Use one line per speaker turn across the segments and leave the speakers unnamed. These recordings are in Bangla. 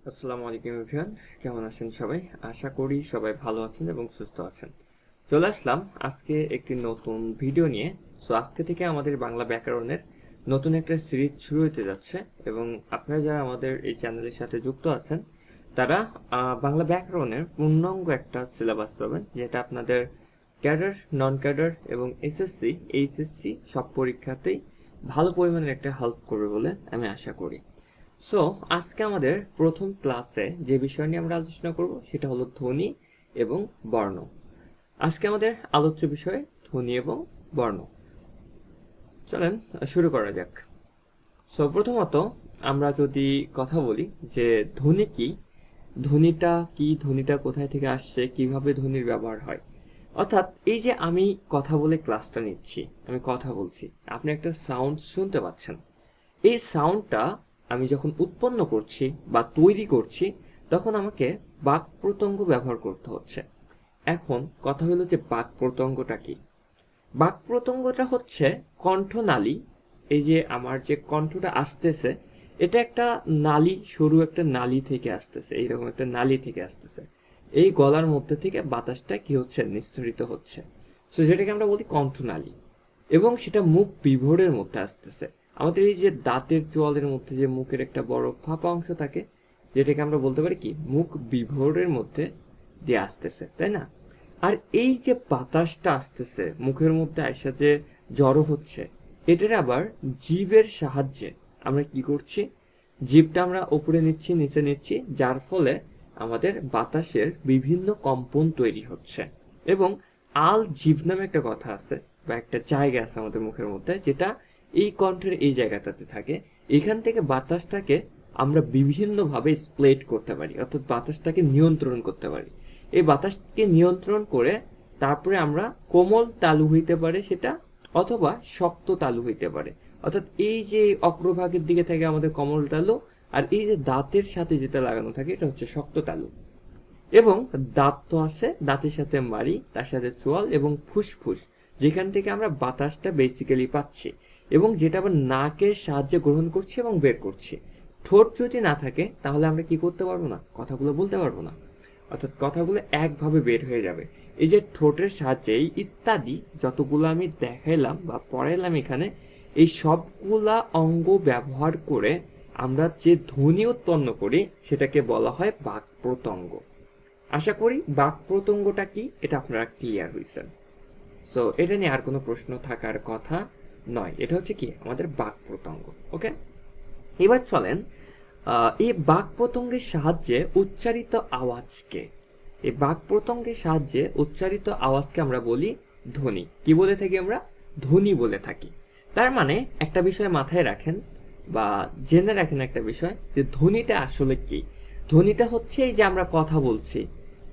আসসালামু আলাইকুম এভরিওয়ান, কেমন আছেন সবাই? আশা করি সবাই ভালো আছেন এবং সুস্থ আছেন। চলে আসলাম আজকে একটি নতুন ভিডিও নিয়ে। আজকে থেকে আমাদের বাংলা ব্যাকরণের নতুন একটা সিরিজ শুরু হতে যাচ্ছে এবং আপনারা যারা আমাদের এই চ্যানেলের সাথে যুক্ত আছেন তারা বাংলা ব্যাকরণের পূর্ণাঙ্গ একটা সিলেবাস পাবেন, যেটা আপনাদের ক্যাডার, নন ক্যাডার এবং এসএসসি, এইচএসসি সব পরীক্ষাতেই ভালো পরিমাণের একটা হেল্প করবে বলে আমি আশা করি। সো আজকে আমাদের প্রথম ক্লাসে যে বিষয় নিয়ে আমরা আলোচনা করব সেটা হলো ধ্বনি এবং বর্ণ। আজকে আমাদের আলোচ্য বিষয় ধ্বনি এবং বর্ণ। চলেন শুরু করা যাক। সো প্রথমত আমরা যদি কথা বলি যে ধ্বনি কি, ধ্বনিটা কি, ধ্বনিটা কোথায় থেকে আসছে, কিভাবে ধ্বনির ব্যবহার হয়। অর্থাৎ এই যে আমি কথা বলে ক্লাসটা নিচ্ছি, আমি কথা বলছি, আপনি একটা সাউন্ড শুনতে পাচ্ছেন। এই সাউন্ডটা আমি যখন উৎপন্ন করছি বা তৈরি করছি তখন আমাকে বাক প্রত্যঙ্গ ব্যবহার করতে হচ্ছে। এখন কথা হলো যে বাক প্রত্যঙ্গটা কি। বাক প্রত্যঙ্গটা হচ্ছে কণ্ঠনালী। এই যে আমার যে কণ্ঠটা আসতেছে, এটা একটা নালী, সরু একটা নালী থেকে আসতেছে, এইরকম একটা নালী থেকে আসতেছে। এই গলার মধ্যে থেকে বাতাসটা কি হচ্ছে, নিঃসরিত হচ্ছে। তো যেটাকে আমরা বলি কণ্ঠনালী, এবং সেটা মুখ বিভোরের মধ্যে আসতেছে। আমাদের এই যে দাঁতের চোয়ালের মধ্যে যে মুখের একটা বড় ফাঁপা অংশ থাকে, যেটাকে আমরা বলতে পারি কি মুখ বিভোরের মধ্যে দিয়ে আসতেছে, তাই না? আর এই যে বাতাসটা আসতেছে মুখের মধ্যে আইসা যে জড়ো হচ্ছে, এটার আবার জিভের সাহায্যে আমরা কি করছি, জিভটা আমরা উপরে নিচ্ছি, নিচে নিচ্ছি, যার ফলে আমাদের বাতাসের বিভিন্ন কম্পন তৈরি হচ্ছে। এবং আল জিভ নামে একটা কথা আছে বা একটা জায়গা আছে আমাদের মুখের মধ্যে, যেটা এই কণ্ঠের এই জায়গাটাতে থাকে। এখান থেকে বাতাসটাকে আমরা বিভিন্নভাবে স্প্লেট করতে পারি, অর্থাৎ বাতাসটাকে নিয়ন্ত্রণ করতে পারি। এই বাতাসকে নিয়ন্ত্রণ করে তারপরে আমরা কোমল তালু হইতে পারে সেটা, অথবা শক্ত তালু হইতে পারে। অর্থাৎ এই যে অগ্রভাগের দিকে থাকে আমাদের কোমল তালু, আর এই যে দাঁতের সাথে যেটা লাগানো থাকে এটা হচ্ছে শক্ত তালু। এবং দাঁত তো আছে, দাঁতের সাথে মাড়ি, তার সাথে চোয়াল এবং ফুসফুস, যেখান থেকে আমরা বাতাসটা বেসিক্যালি পাচ্ছি এবং যেটা আবার নাকের সাহায্যে গ্রহণ করছি এবং বের করছি। ঠোঁট যদি না থাকে তাহলে আমরা কি করতে পারবো না, কথাগুলো বলতে পারবো না, অর্থাৎ কথাগুলো একভাবে বের হয়ে যাবে। এই যে ঠোঁটের সাহায্যে এই ইত্যাদি যতগুলো আমি দেখাইলাম বা পড়াইলাম এখানে, এই সবগুলা অঙ্গ ব্যবহার করে আমরা যে ধ্বনি উৎপন্ন করি সেটাকে বলা হয় বাক প্রত্যঙ্গ। আশা করি বাক প্রত্যঙ্গটা কি এটা আপনারা ক্লিয়ার হয়েছেন। সো এটা নিয়ে আর কোনো প্রশ্ন থাকার কথা নয়, এটা হচ্ছে কি আমাদের বাক প্রত্যঙ্গ। ওকে, এবার চলেন এই বাক প্রত্যঙ্গের সাহায্যে উচ্চারিত আওয়াজকে, এই বাক প্রত্যঙ্গের সাহায্যে উচ্চারিত আওয়াজকে আমরা বলি ধ্বনি। কি বলে থাকি আমরা? ধ্বনি বলে থাকি। তার মানে একটা বিষয় মাথায় রাখেন বা জেনে রাখেন একটা বিষয়, যে ধ্বনিটা আসলে কি। ধ্বনিটা হচ্ছে এই যে আমরা কথা বলছি,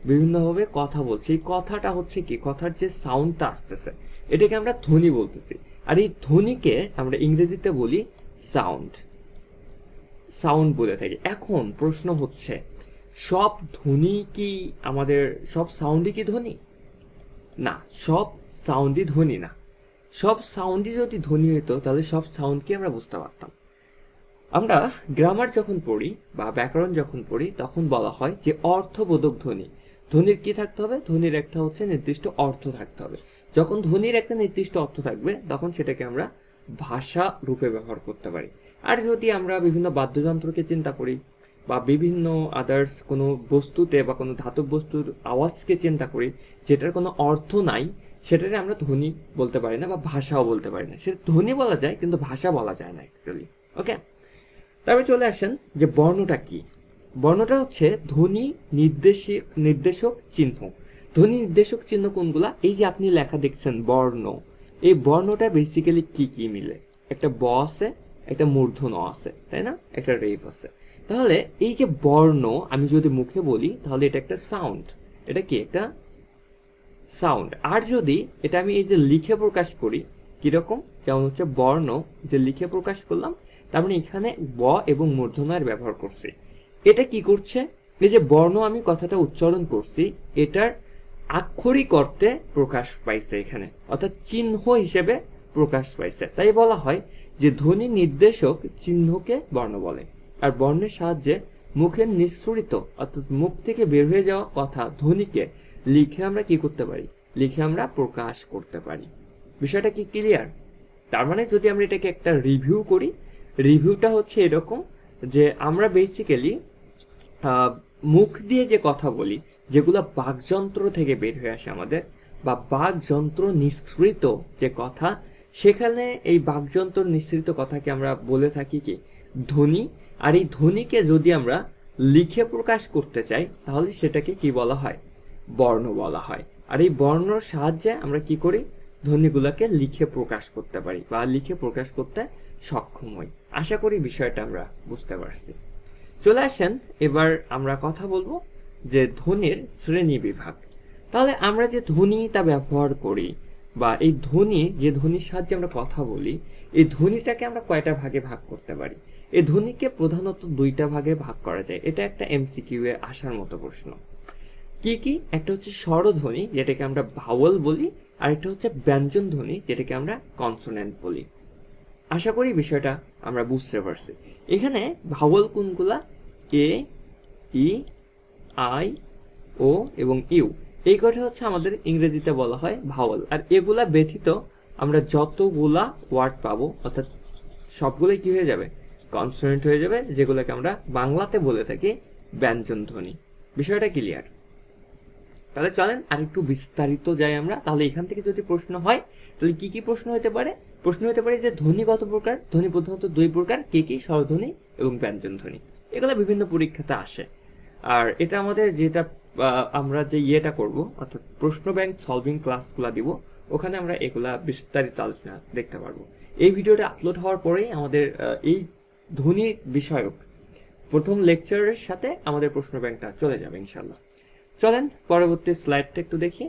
বিভিন্নভাবে কথা বলছি, এই কথাটা হচ্ছে কি, কথার যে সাউন্ডটা আসতেছে এটাকে আমরা ধ্বনি বলতেছি। আর এই ধ্বনিকে আমরা ইংরেজিতে বলি সাউন্ড, সাউন্ড বলে থাকি। এখন প্রশ্ন হচ্ছে, সব ধ্বনি কি আমাদের, সব সাউন্ডই কি ধ্বনি? না, সব সাউন্ডই ধ্বনি না। সব সাউন্ডই যদি ধ্বনি হতো তাহলে সব সাউন্ডকে আমরা বুঝতে পারতাম। আমরা গ্রামার যখন পড়ি বা ব্যাকরণ যখন পড়ি তখন বলা হয় যে অর্থবোধক ধ্বনি। ধ্বনির কি থাকতে হবে? ধ্বনির একটা হচ্ছে নির্দিষ্ট অর্থ থাকতে হবে। যখন ধ্বনির একটা নির্দিষ্ট অর্থ থাকবে তখন সেটাকে আমরা ভাষা রূপে ব্যবহার করতে পারি। আর যদি আমরা বিভিন্ন বাদ্যযন্ত্রকে চিন্তা করি বা বিভিন্ন আদার্স কোনো বস্তুতে বা কোনো ধাতব বস্তুর আওয়াজকে চিন্তা করি যেটার কোনো অর্থ নাই, সেটাকে আমরা ধ্বনি বলতে পারি না বা ভাষাও বলতে পারি না। সেটা ধ্বনি বলা যায় কিন্তু ভাষা বলা যায় না অ্যাকচুয়ালি। ওকে, তারপরে চলে আসেন যে বর্ণটা কি। বর্ণটা হচ্ছে ধ্বনি নির্দেশক চিহ্ন। ধ্বনি নির্দেশক চিহ্ন কোনগুলা? এই যে আপনি লেখা দেখছেন বর্ণ, এই বর্ণটা বেসিক্যালি কি কি মিলে? একটা ব আছে, একটা মূর্ধন্য আছে, তাই না? একটা রেফ আছে। তাহলে এই যে বর্ণ আমি যদি মুখে বলি তাহলে এটা একটা সাউন্ড। এটা কি? একটা সাউন্ড। আর যদি এটা আমি এই যে লিখে প্রকাশ করি, কিরকম? যেমন হচ্ছে বর্ণ যে লিখে প্রকাশ করলাম, তার মানে এখানে ব এবং মূর্ধন্যের ব্যবহার করছি। এটা কি করছে? এই যে বর্ণ আমি কথাটা উচ্চারণ করছি, এটার আক্ষরিক অর্থে প্রকাশ পাইছে এখানে, অর্থাৎ চিহ্ন হিসেবে প্রকাশ পাইছে। তাই বলা হয় যে ধ্বনি নির্দেশক চিহ্নকে বর্ণ বলে। আর বর্ণের সাহায্যে মুখের নিঃসৃত অর্থাৎ মুখ থেকে বের হয়ে যাওয়া কথা ধ্বনিকে লিখে আমরা কি করতে পারি, লিখে আমরা প্রকাশ করতে পারি। বিষয়টা কি ক্লিয়ার? তার মানে যদি আমরা এটাকে একটা রিভিউ করি, রিভিউটা হচ্ছে এরকম যে আমরা বেসিক্যালি মুখ দিয়ে যে কথা বলি, যেগুলো বাকযন্ত্র থেকে বের হয়ে আসে আমাদের, বা বাকযন্ত্র নিঃসৃত যে কথা, সেখানে এই বাকযন্ত্র নিঃসৃত কথাকে আমরা বলে থাকি কি ধ্বনি। আর এই ধ্বনিকে যদি আমরা লিখে প্রকাশ করতে চাই তাহলে সেটাকে কি বলা হয়, বর্ণ বলা হয়। আর এই বর্ণর সাহায্যে আমরা কি করি, ধ্বনিগুলোকে লিখে প্রকাশ করতে পারি বা লিখে প্রকাশ করতে সক্ষম হই। আশা করি বিষয়টা আমরা বুঝতে পারছি। চলে আসেন এবার আমরা কথা বলবো যে ধ্বনির শ্রেণী বিভাগ। তাহলে আমরা যে ধ্বনিটা ব্যবহার করি বা এই ধ্বনি, যে ধ্বনির সাহায্যে আমরা কথা বলি, এই ধ্বনিটাকে আমরা কয়টা ভাগে ভাগ করতে পারি? এই ধ্বনিকে প্রধানত দুইটা ভাগে ভাগ করা যায়। এটা একটা এমসিকিউ এ আসার মতো প্রশ্ন। কি কি? একটা হচ্ছে স্বরধ্বনি, যেটাকে আমরা ভাওয়েল বলি, আর একটা হচ্ছে ব্যঞ্জন ধ্বনি, যেটাকে আমরা কনসোনেন্ট বলি। আশা করি বিষয়টা আমরা বুঝতে পারছি। এখানে ভাওয়েল কোনগুলা? এ, ই, আই, ও এবং ইউ, এই কটা হচ্ছে আমাদের ইংরেজিতে বলা হয় ভাওয়েল। আর এগুলা ব্যতীত আমরা যতগুলা ওয়ার্ড পাবো, অর্থাৎ সবগুলোই কি হয়ে যাবে, কনসোনেন্ট হয়ে যাবে, যেগুলোকে আমরা বাংলাতে বলে থাকি ব্যঞ্জন ধ্বনি। বিষয়টা ক্লিয়ার? তাহলে চলেন আর একটু বিস্তারিত যাই আমরা। তাহলে এখান থেকে যদি প্রশ্ন হয় তাহলে কি কি প্রশ্ন হতে পারে? প্রশ্ন হতে পারে যে ধ্বনি কত প্রকার? ধ্বনি প্রধানত দুই প্রকার, কি কি? স্বরধ্বনি এবং ব্যঞ্জন ধ্বনি। এগুলো বিভিন্ন পরীক্ষাতে আসে। আর এটা আমাদের যেটা আমরা যে ইয়েটা করব, অর্থাৎ প্রশ্ন ব্যাংক সলভিং ক্লাসগুলো দিব, ওখানে আমরা এগুলা বিস্তারিত আলোচনা দেখতে পারবো। এই ভিডিওটা আপলোড হওয়ার পরেই আমাদের এই ধ্বনি বিষয়ক প্রথম লেকচারের সাথে আমাদের প্রশ্ন ব্যাংকটা চলে যাবে ইনশাল্লাহ। চলেন পরবর্তী স্লাইডটা একটু দেখি।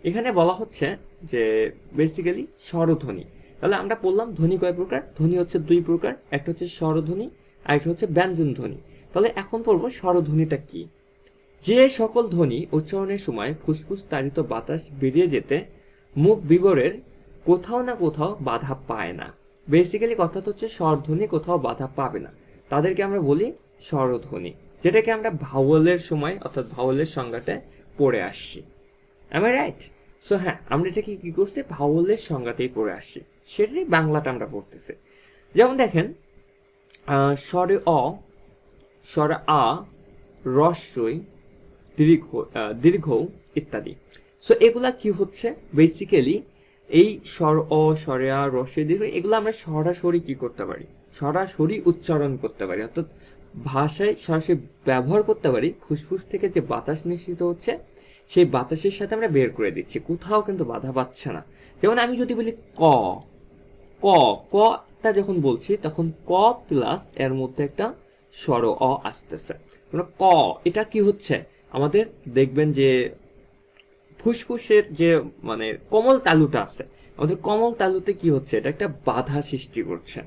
এখানে বলা হচ্ছে যে বেসিক্যালি স্বরধ্বনি। তাহলে আমরা বললাম ধ্বনি কয় প্রকার? ধ্বনি হচ্ছে দুই প্রকার, একটা হচ্ছে স্বরধ্বনি আর একটা হচ্ছে ব্যঞ্জন ধ্বনি। তাহলে এখন পড়বো স্বরধ্বনিটা কি। যে সকল ধ্বনি উচ্চারণের সময় ফুসফুস তাড়িত বাতাস বেরিয়ে যেতে মুখ বিবরের কোথাও না কোথাও বাধা পায় না। বেসিক্যালি কথা হচ্ছে স্বরধ্বনি কোথাও বাধা পাবে না, তাদেরকে আমরা বলি স্বরধ্বনি, যেটাকে আমরা ভাওয়েলের সময় অর্থাৎ ভাওয়েলের সংজ্ঞাতে পড়ে আসছি। M I right? সো হ্যাঁ, আমরা এটাকে কি করছি, ভাওয়েলের সংজ্ঞাতেই পড়ে আসছি, সেটাই বাংলাটা আমরা পড়তেছি। যেমন দেখেন স্বরে অ, স্বরে আ, রস্বই, দীর্ঘ ইত্যাদি। সো এগুলা কি হচ্ছে, বেসিক্যালি এই স্বর অ, স্বরে আ, রস্বই, দীর্ঘ, এগুলো আমরা সরাসরি কি করতে পারি, সরাসরি উচ্চারণ করতে পারি, অর্থাৎ ভাষায় সরাসরি ব্যবহার করতে পারি। ফুসফুস থেকে যে বাতাস নিঃসৃত হচ্ছে সেই বাতাসের সাথে আমরা বের করে দিচ্ছি, কোথাও কিন্তু বাধা পাচ্ছে না। যেমন আমি যদি বলি ক, ক, কটা যখন বলছি তখন ক প্লাস এর মধ্যে একটা স্বর অ আসতেছে। ক, এটা কি হচ্ছে আমাদের, দেখবেন যে ফুসফুসের যে মানে কোমল তালুটা আছে, আমাদের কোমল তালুতে কি হচ্ছে, এটা একটা বাধা সৃষ্টি করছে।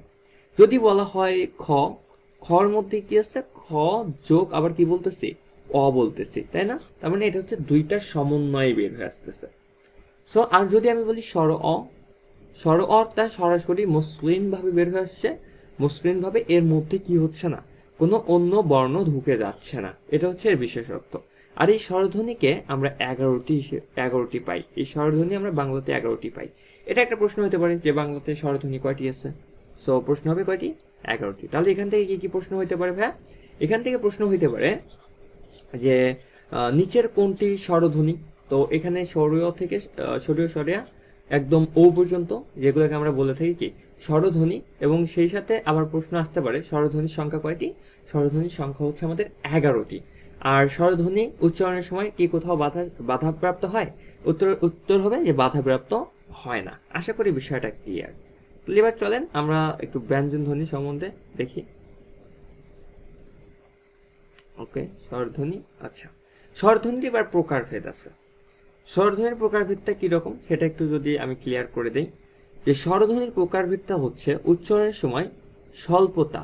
যদি বলা হয় খ, খর মধ্যে কি আছে, খ যোগ আবার কি বলতেছি, অ বলতেছি, তাই না? তার মানে এটা হচ্ছে দুইটার সমন্বয়ে বের হয়ে আসতেছে। সো আর যদি আমি বলি স্বর অ, স্বর অ তা সরাসরি মসৃণ ভাবে বের হয়ে আসছে, মসৃণ ভাবে, এর মধ্যে কি হচ্ছে না, কোনো অন্য বর্ণ ঢুকে যাচ্ছে না, এটা হচ্ছে এর বিশেষত্ব। আর এই স্বরধ্বনিকে আমরা 11টি পাই। এই স্বরধ্বনি আমরা বাংলাতে 11টি পাই। এটা একটা প্রশ্ন হতে পারে যে বাংলাতে স্বরধ্বনি কয়টি আছে? সো প্রশ্ন হবে কয়টি? 11টি। তাহলে এখান থেকে কি কি প্রশ্ন হইতে পারে ভাইয়া? এখান থেকে প্রশ্ন হইতে পারে যে নিচের কোনটি স্বরধ্বনি। তো এখানে স্বরীয় থেকে স্বরীয় স্বরিয়া একদম ও পর্যন্ত, যেগুলোকে আমরা বলে থাকি কি স্বরধ্বনি, এবং সেই সাথে আবার প্রশ্ন আসতে পারে স্বরধ্বনির সংখ্যা কয়টি? স্বরধ্বনির সংখ্যা হচ্ছে আমাদের 11টি। আর স্বরধ্বনি উচ্চারণের সময় কি কোথাও বাধাপ্রাপ্ত হয়? উত্তর হবে যে বাধাপ্রাপ্ত হয় না। আশা করি বিষয়টা ক্লিয়ার। এবার চলেন আমরা একটু ব্যঞ্জন ধ্বনি সম্বন্ধে দেখি। ওকে, স্বরধ্বনি। আচ্ছা, স্বরধ্বনির এবার প্রকারভেদ আছে। স্বরধ্বনির প্রকারভেদটা কিরকম সেটা একটু যদি আমি ক্লিয়ার করে দেই, যে স্বরধ্বনির প্রকারভেদটা হচ্ছে উচ্চারণের সময় স্বল্পতা,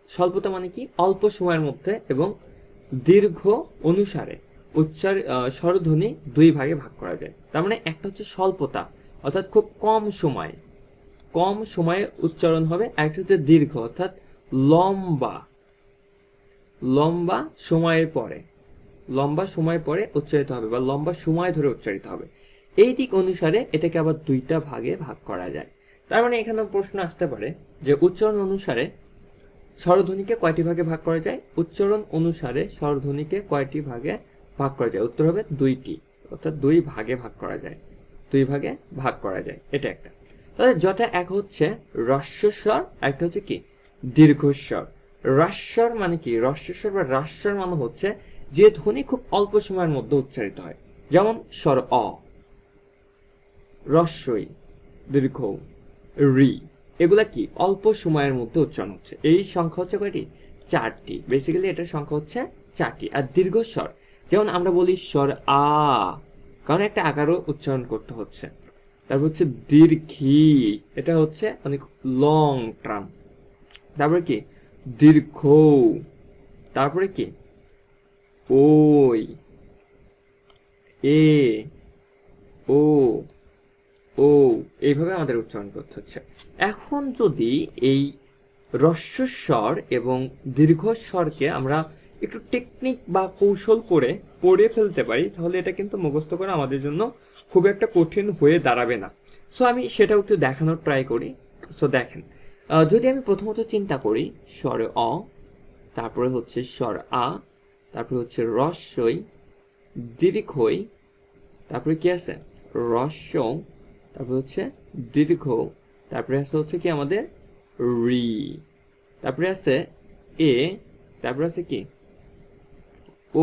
স্বল্পতা মানে কি, অল্প সময়ের মধ্যে এবং দীর্ঘ অনুসারে স্বরধ্বনি দুই ভাগে ভাগ করা যায়। তার মানে একটা হচ্ছে স্বল্পতা, অর্থাৎ খুব কম সময়ে উচ্চারণ হবে, একটা হচ্ছে দীর্ঘ, অর্থাৎ লম্বা লম্বা সময়ের পরে, লম্বা সময় পরে উচ্চারিত হবে বা লম্বা সময় ধরে উচ্চারিত হবে। এই দিক অনুসারে এটাকে আবার দুইটা ভাগে ভাগ করা যায়। তার মানে এখানে প্রশ্ন আসতে পারে যে উচ্চারণ অনুসারে স্বরধ্বনিকে কয়টি ভাগে ভাগ করা যায়, উচ্চারণ অনুসারে স্বরধ্বনিকে কয়টি ভাগে ভাগ করা যায়, উত্তর হবে দুইটি, অর্থাৎ দুই ভাগে ভাগ করা যায়, দুই ভাগে ভাগ করা যায়, এটা একটা। তাহলে যটা এক হচ্ছে হ্রস্বস্বর, একটা হচ্ছে কি দীর্ঘস্বর। হ্রস্বর মানে কি, হ্রস্বস্বর বা হ্রস্বর মানে হচ্ছে যে ধ্বনি খুব অল্প সময়ের মধ্যে উচ্চারিত হয়, যেমন স্বর অ, রস্বই, দীর্ঘ, রি, এগুলা কি অল্প সময়ের মধ্যে উচ্চারণ হচ্ছে। এই সংখ্যা হচ্ছে কয়টি, চারটি, বেসিক্যালি এটার সংখ্যা হচ্ছে চারটি। আর দীর্ঘস্বর যেমন আমরা বলি স্বর আ, কারণ একটা আকারও উচ্চারণ করতে হচ্ছে। তারপর হচ্ছে দীর্ঘি, এটা হচ্ছে অনেক লং টার্ম। তারপরে কি দীর্ঘ, তারপরে কি ওই, এ, ও, ও, এইভাবে আমাদের উচ্চারণ করতে হচ্ছে। এখন যদি এই হ্রস্বস্বর এবং দীর্ঘস্বরকে আমরা একটু টেকনিক বা কৌশল করে পড়ে ফেলতে পারি, তাহলে এটা কিন্তু মুখস্থ করা আমাদের জন্য খুব একটা কঠিন হয়ে দাঁড়াবে না। সো আমি সেটাও একটু দেখানোর ট্রাই করি। সো দেখেন, যদি আমি প্রথমত চিন্তা করি স্বর অ, তারপরে হচ্ছে স্বর আ, তারপরে হচ্ছে রস্বই, দীর্ঘই, তারপরে কি আছে রস্য, তারপরে হচ্ছে দীর্ঘ, তারপরে আছে হচ্ছে কি আমাদের রি, তারপরে আছে এ, তারপরে আছে কি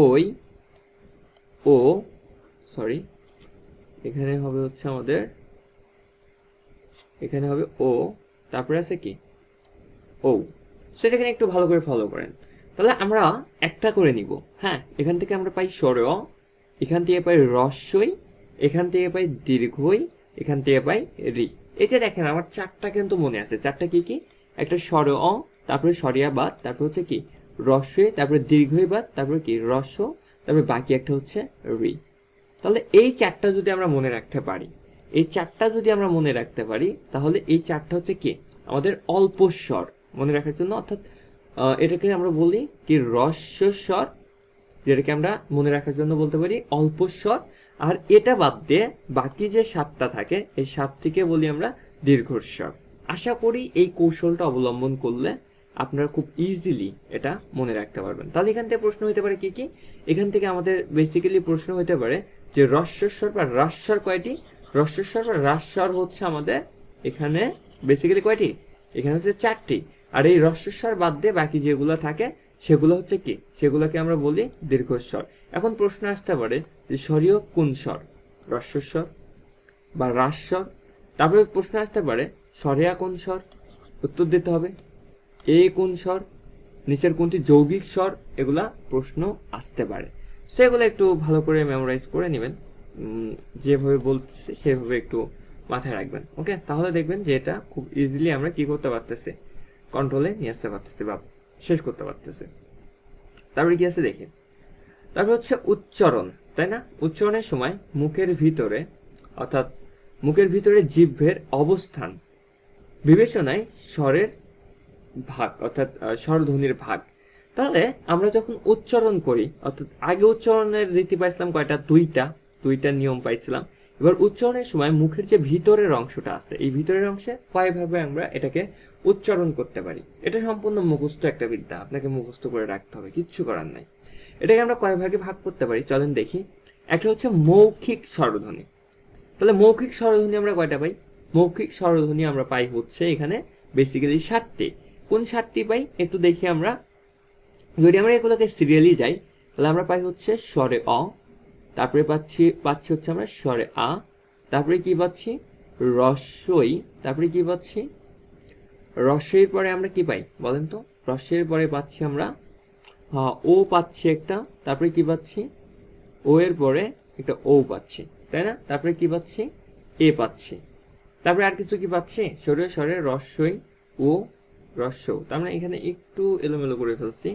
ওই, ও, সরি এখানে হবে হচ্ছে আমাদের, এখানে হবে ও, তারপরে আছে কি ও। সেটা এখানে একটু ভালো করে ফলো করেন। তাহলে আমরা একটা করে নিব। হ্যাঁ, এখান থেকে আমরা পাই স্বর অ, এখান থেকে পাই রস্বই, এখান থেকে পাই দীর্ঘই, এখান থেকে পাই রি। এই যে দেখেন আমার চারটা কিন্তু মনে আছে। চারটা কি কি, একটা স্বর অ, তারপরে সরিয়া বাদ, তারপরে হচ্ছে কি রস্বই, তারপরে দীর্ঘই বাদ, তারপরে কি রস্য, তারপরে বাকি একটা হচ্ছে রি। তাহলে এই চারটা যদি আমরা মনে রাখতে পারি, এই চারটা যদি আমরা মনে রাখতে পারি, তাহলে এই চারটা হচ্ছে কি আমাদের অল্প স্বর মনে রাখার জন্য, অর্থাৎ এটাকে আমরা বলি কি হ্রস্বস্বর, যেটাকে আমরা মনে রাখার জন্য বলতে পারি অল্প স্বর। আর এটা বাদ দিয়ে বাকি যে সাতটা থাকে, এই সাতটিকে বলি আমরা দীর্ঘস্বর। আশা করি এই কৌশলটা অবলম্বন করলে আপনারা খুব ইজিলি এটা মনে রাখতে পারবেন। তাহলে এখান থেকে প্রশ্ন হতে পারে কি কি, এখান থেকে আমাদের বেসিক্যালি প্রশ্ন হতে পারে যে হ্রস্বস্বর বা হ্রাস্বর কয়টি, হ্রস্বস্বর বা হ্রাস্বর হচ্ছে আমাদের এখানে বেসিক্যালি কয়টি, এখানে হচ্ছে চারটি। আর এই হ্রস্বস্বর বাদ দিয়ে বাকি যেগুলো থাকে সেগুলো হচ্ছে কি, সেগুলোকে আমরা বলি দীর্ঘস্বর। এখন প্রশ্ন আসতে পারে যে স্বরীয় কোন স্বর, হ্রস্বস্বর বা হ্রাস্বর। তারপরে প্রশ্ন আসতে পারে স্বরেয়া কোন স্বর, উত্তর দিতে হবে এ কোন স্বর, নিচের কোনটি যৌগিক স্বর, এগুলা প্রশ্ন আসতে পারে। সেগুলো একটু ভালো করে মেমোরাইজ করে নেবেন, যেভাবে বলতেছে সেভাবে একটু মাথায় রাখবেন। ওকে, তাহলে দেখবেন যে এটা খুব ইজিলি আমরা কি করতে পারতেছি, কন্ট্রোলে নিয়ে আসতে পারতেছি বা শেষ করতে পারতেছি। তারপরে কি আছে দেখি, তারপর হচ্ছে উচ্চারণ, তাই না? উচ্চারণের সময় মুখের ভিতরে, অর্থাৎ মুখের ভিতরে জিহ্বের অবস্থান বিবেচনায় স্বরের ভাগ, অর্থাৎ স্বরধ্বনির ভাগ। তাহলে আমরা যখন উচ্চারণ করি, অর্থাৎ আগে উচ্চারণের রীতি পাইছিলাম কয়টা, দুইটা নিয়ম পাইছিলাম। এবার উচ্চারণের সময় মুখের যে ভিতরের অংশটা আছে, এই ভিতরের অংশে কয়ভাবে আমরা এটাকে উচ্চারণ করতে পারি, এটা সম্পূর্ণ মুখস্থ একটা বিদ্যা, আপনাকে মুখস্থ করে রাখতে হবে, কিচ্ছু করার নাই। এটাকে আমরা কয় ভাগে ভাগ করতে পারি চলেন দেখি। একটা হচ্ছে মৌখিক স্বরধ্বনি। তাহলে মৌখিক স্বরধ্বনি আমরা কয়টা পাই, মৌখিক স্বরধ্বনি আমরা পাই হচ্ছে এখানে বেসিক্যালি 7টি। কোন 7টি পাই একটু দেখি আমরা। যদি আমরা এগুলোকে সিরিয়ালি যাই, তাহলে আমরা পাই হচ্ছে স্বরে অ, তারপরে পাচ্ছি হচ্ছে আমরা স্বরে আ, তারপরে কি পাচ্ছি রস্বই, তারপরে কি পাচ্ছি রস্বইয়ের পরে আমরা কি পাই বলেন তো, রস্বইয়ের পরে পাচ্ছি আমরা ও পাচ্ছি একটা, তারপরে কি পাচ্ছি ও এর পরে একটা ও পাচ্ছি, তাই না? তারপরে কি পাচ্ছি এ পাচ্ছি, তারপরে আর কিছু কি পাচ্ছি স্বরে স্বরে রস্বই ও রস্য। তার মানে এখানে একটু এলোমেলো করে ফেলছি,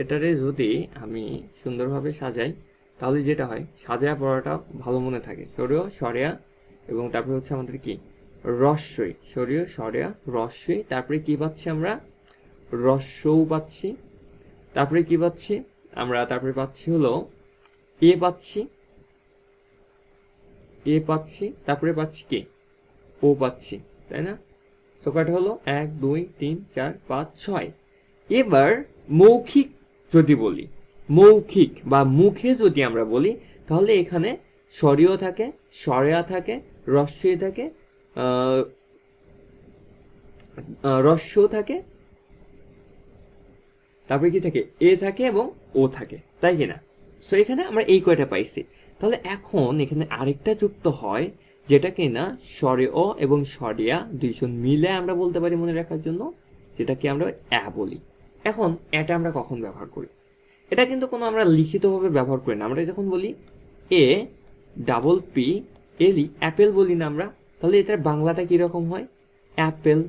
এটারে যদি আমি সুন্দরভাবে সাজাই তাহলে যেটা হয় সাজায়া পড়াটা ভালো মনে থাকে। স্বরীয় স্বরেয়া এবং তারপরে হচ্ছে আমাদের কি রস্বই, স্বরীয় স্বরেয়া রস্বই, তারপরে কি পাচ্ছি আমরা রস্যও পাচ্ছি, তারপরে কি পাচ্ছি আমরা, তারপরে পাচ্ছি হলো এ পাচ্ছি, তারপরে পাচ্ছি কি ও পাচ্ছি, তাই না? সো কয়টা হলো 1 2 3 4 5 6। এবার মৌখিক যদি বলি, মৌখিক বা মুখে যদি আমরা বলি, তাহলে এখানে স্বরীয় থাকে, স্বরেয়া থাকে, রস্যই থাকে, রস্য থাকে, তারপরে কি থাকে এ থাকে এবং ও থাকে, তাই কিনা? সো এখানে আমরা এই কয়টা পাইছি। তাহলে এখন এখানে আরেকটা যুক্ত হয়, যেটা কিনা স্বরে অ এবং স্বরিয়া দুইজন মিলে আমরা বলতে পারি মনে রাখার জন্য, যেটাকে আমরা বলি। এখন এটা আমরা কখন ব্যবহার করি? এটা কিন্তু কোনো আমরা লিখিতভাবে ব্যবহার করি না। আমরা যখন বলি এ ডাবল পি এলি অ্যাপেল বলি না আমরা, তাহলে এটার বাংলাটা কিরকম হয়? অ্যাপেল,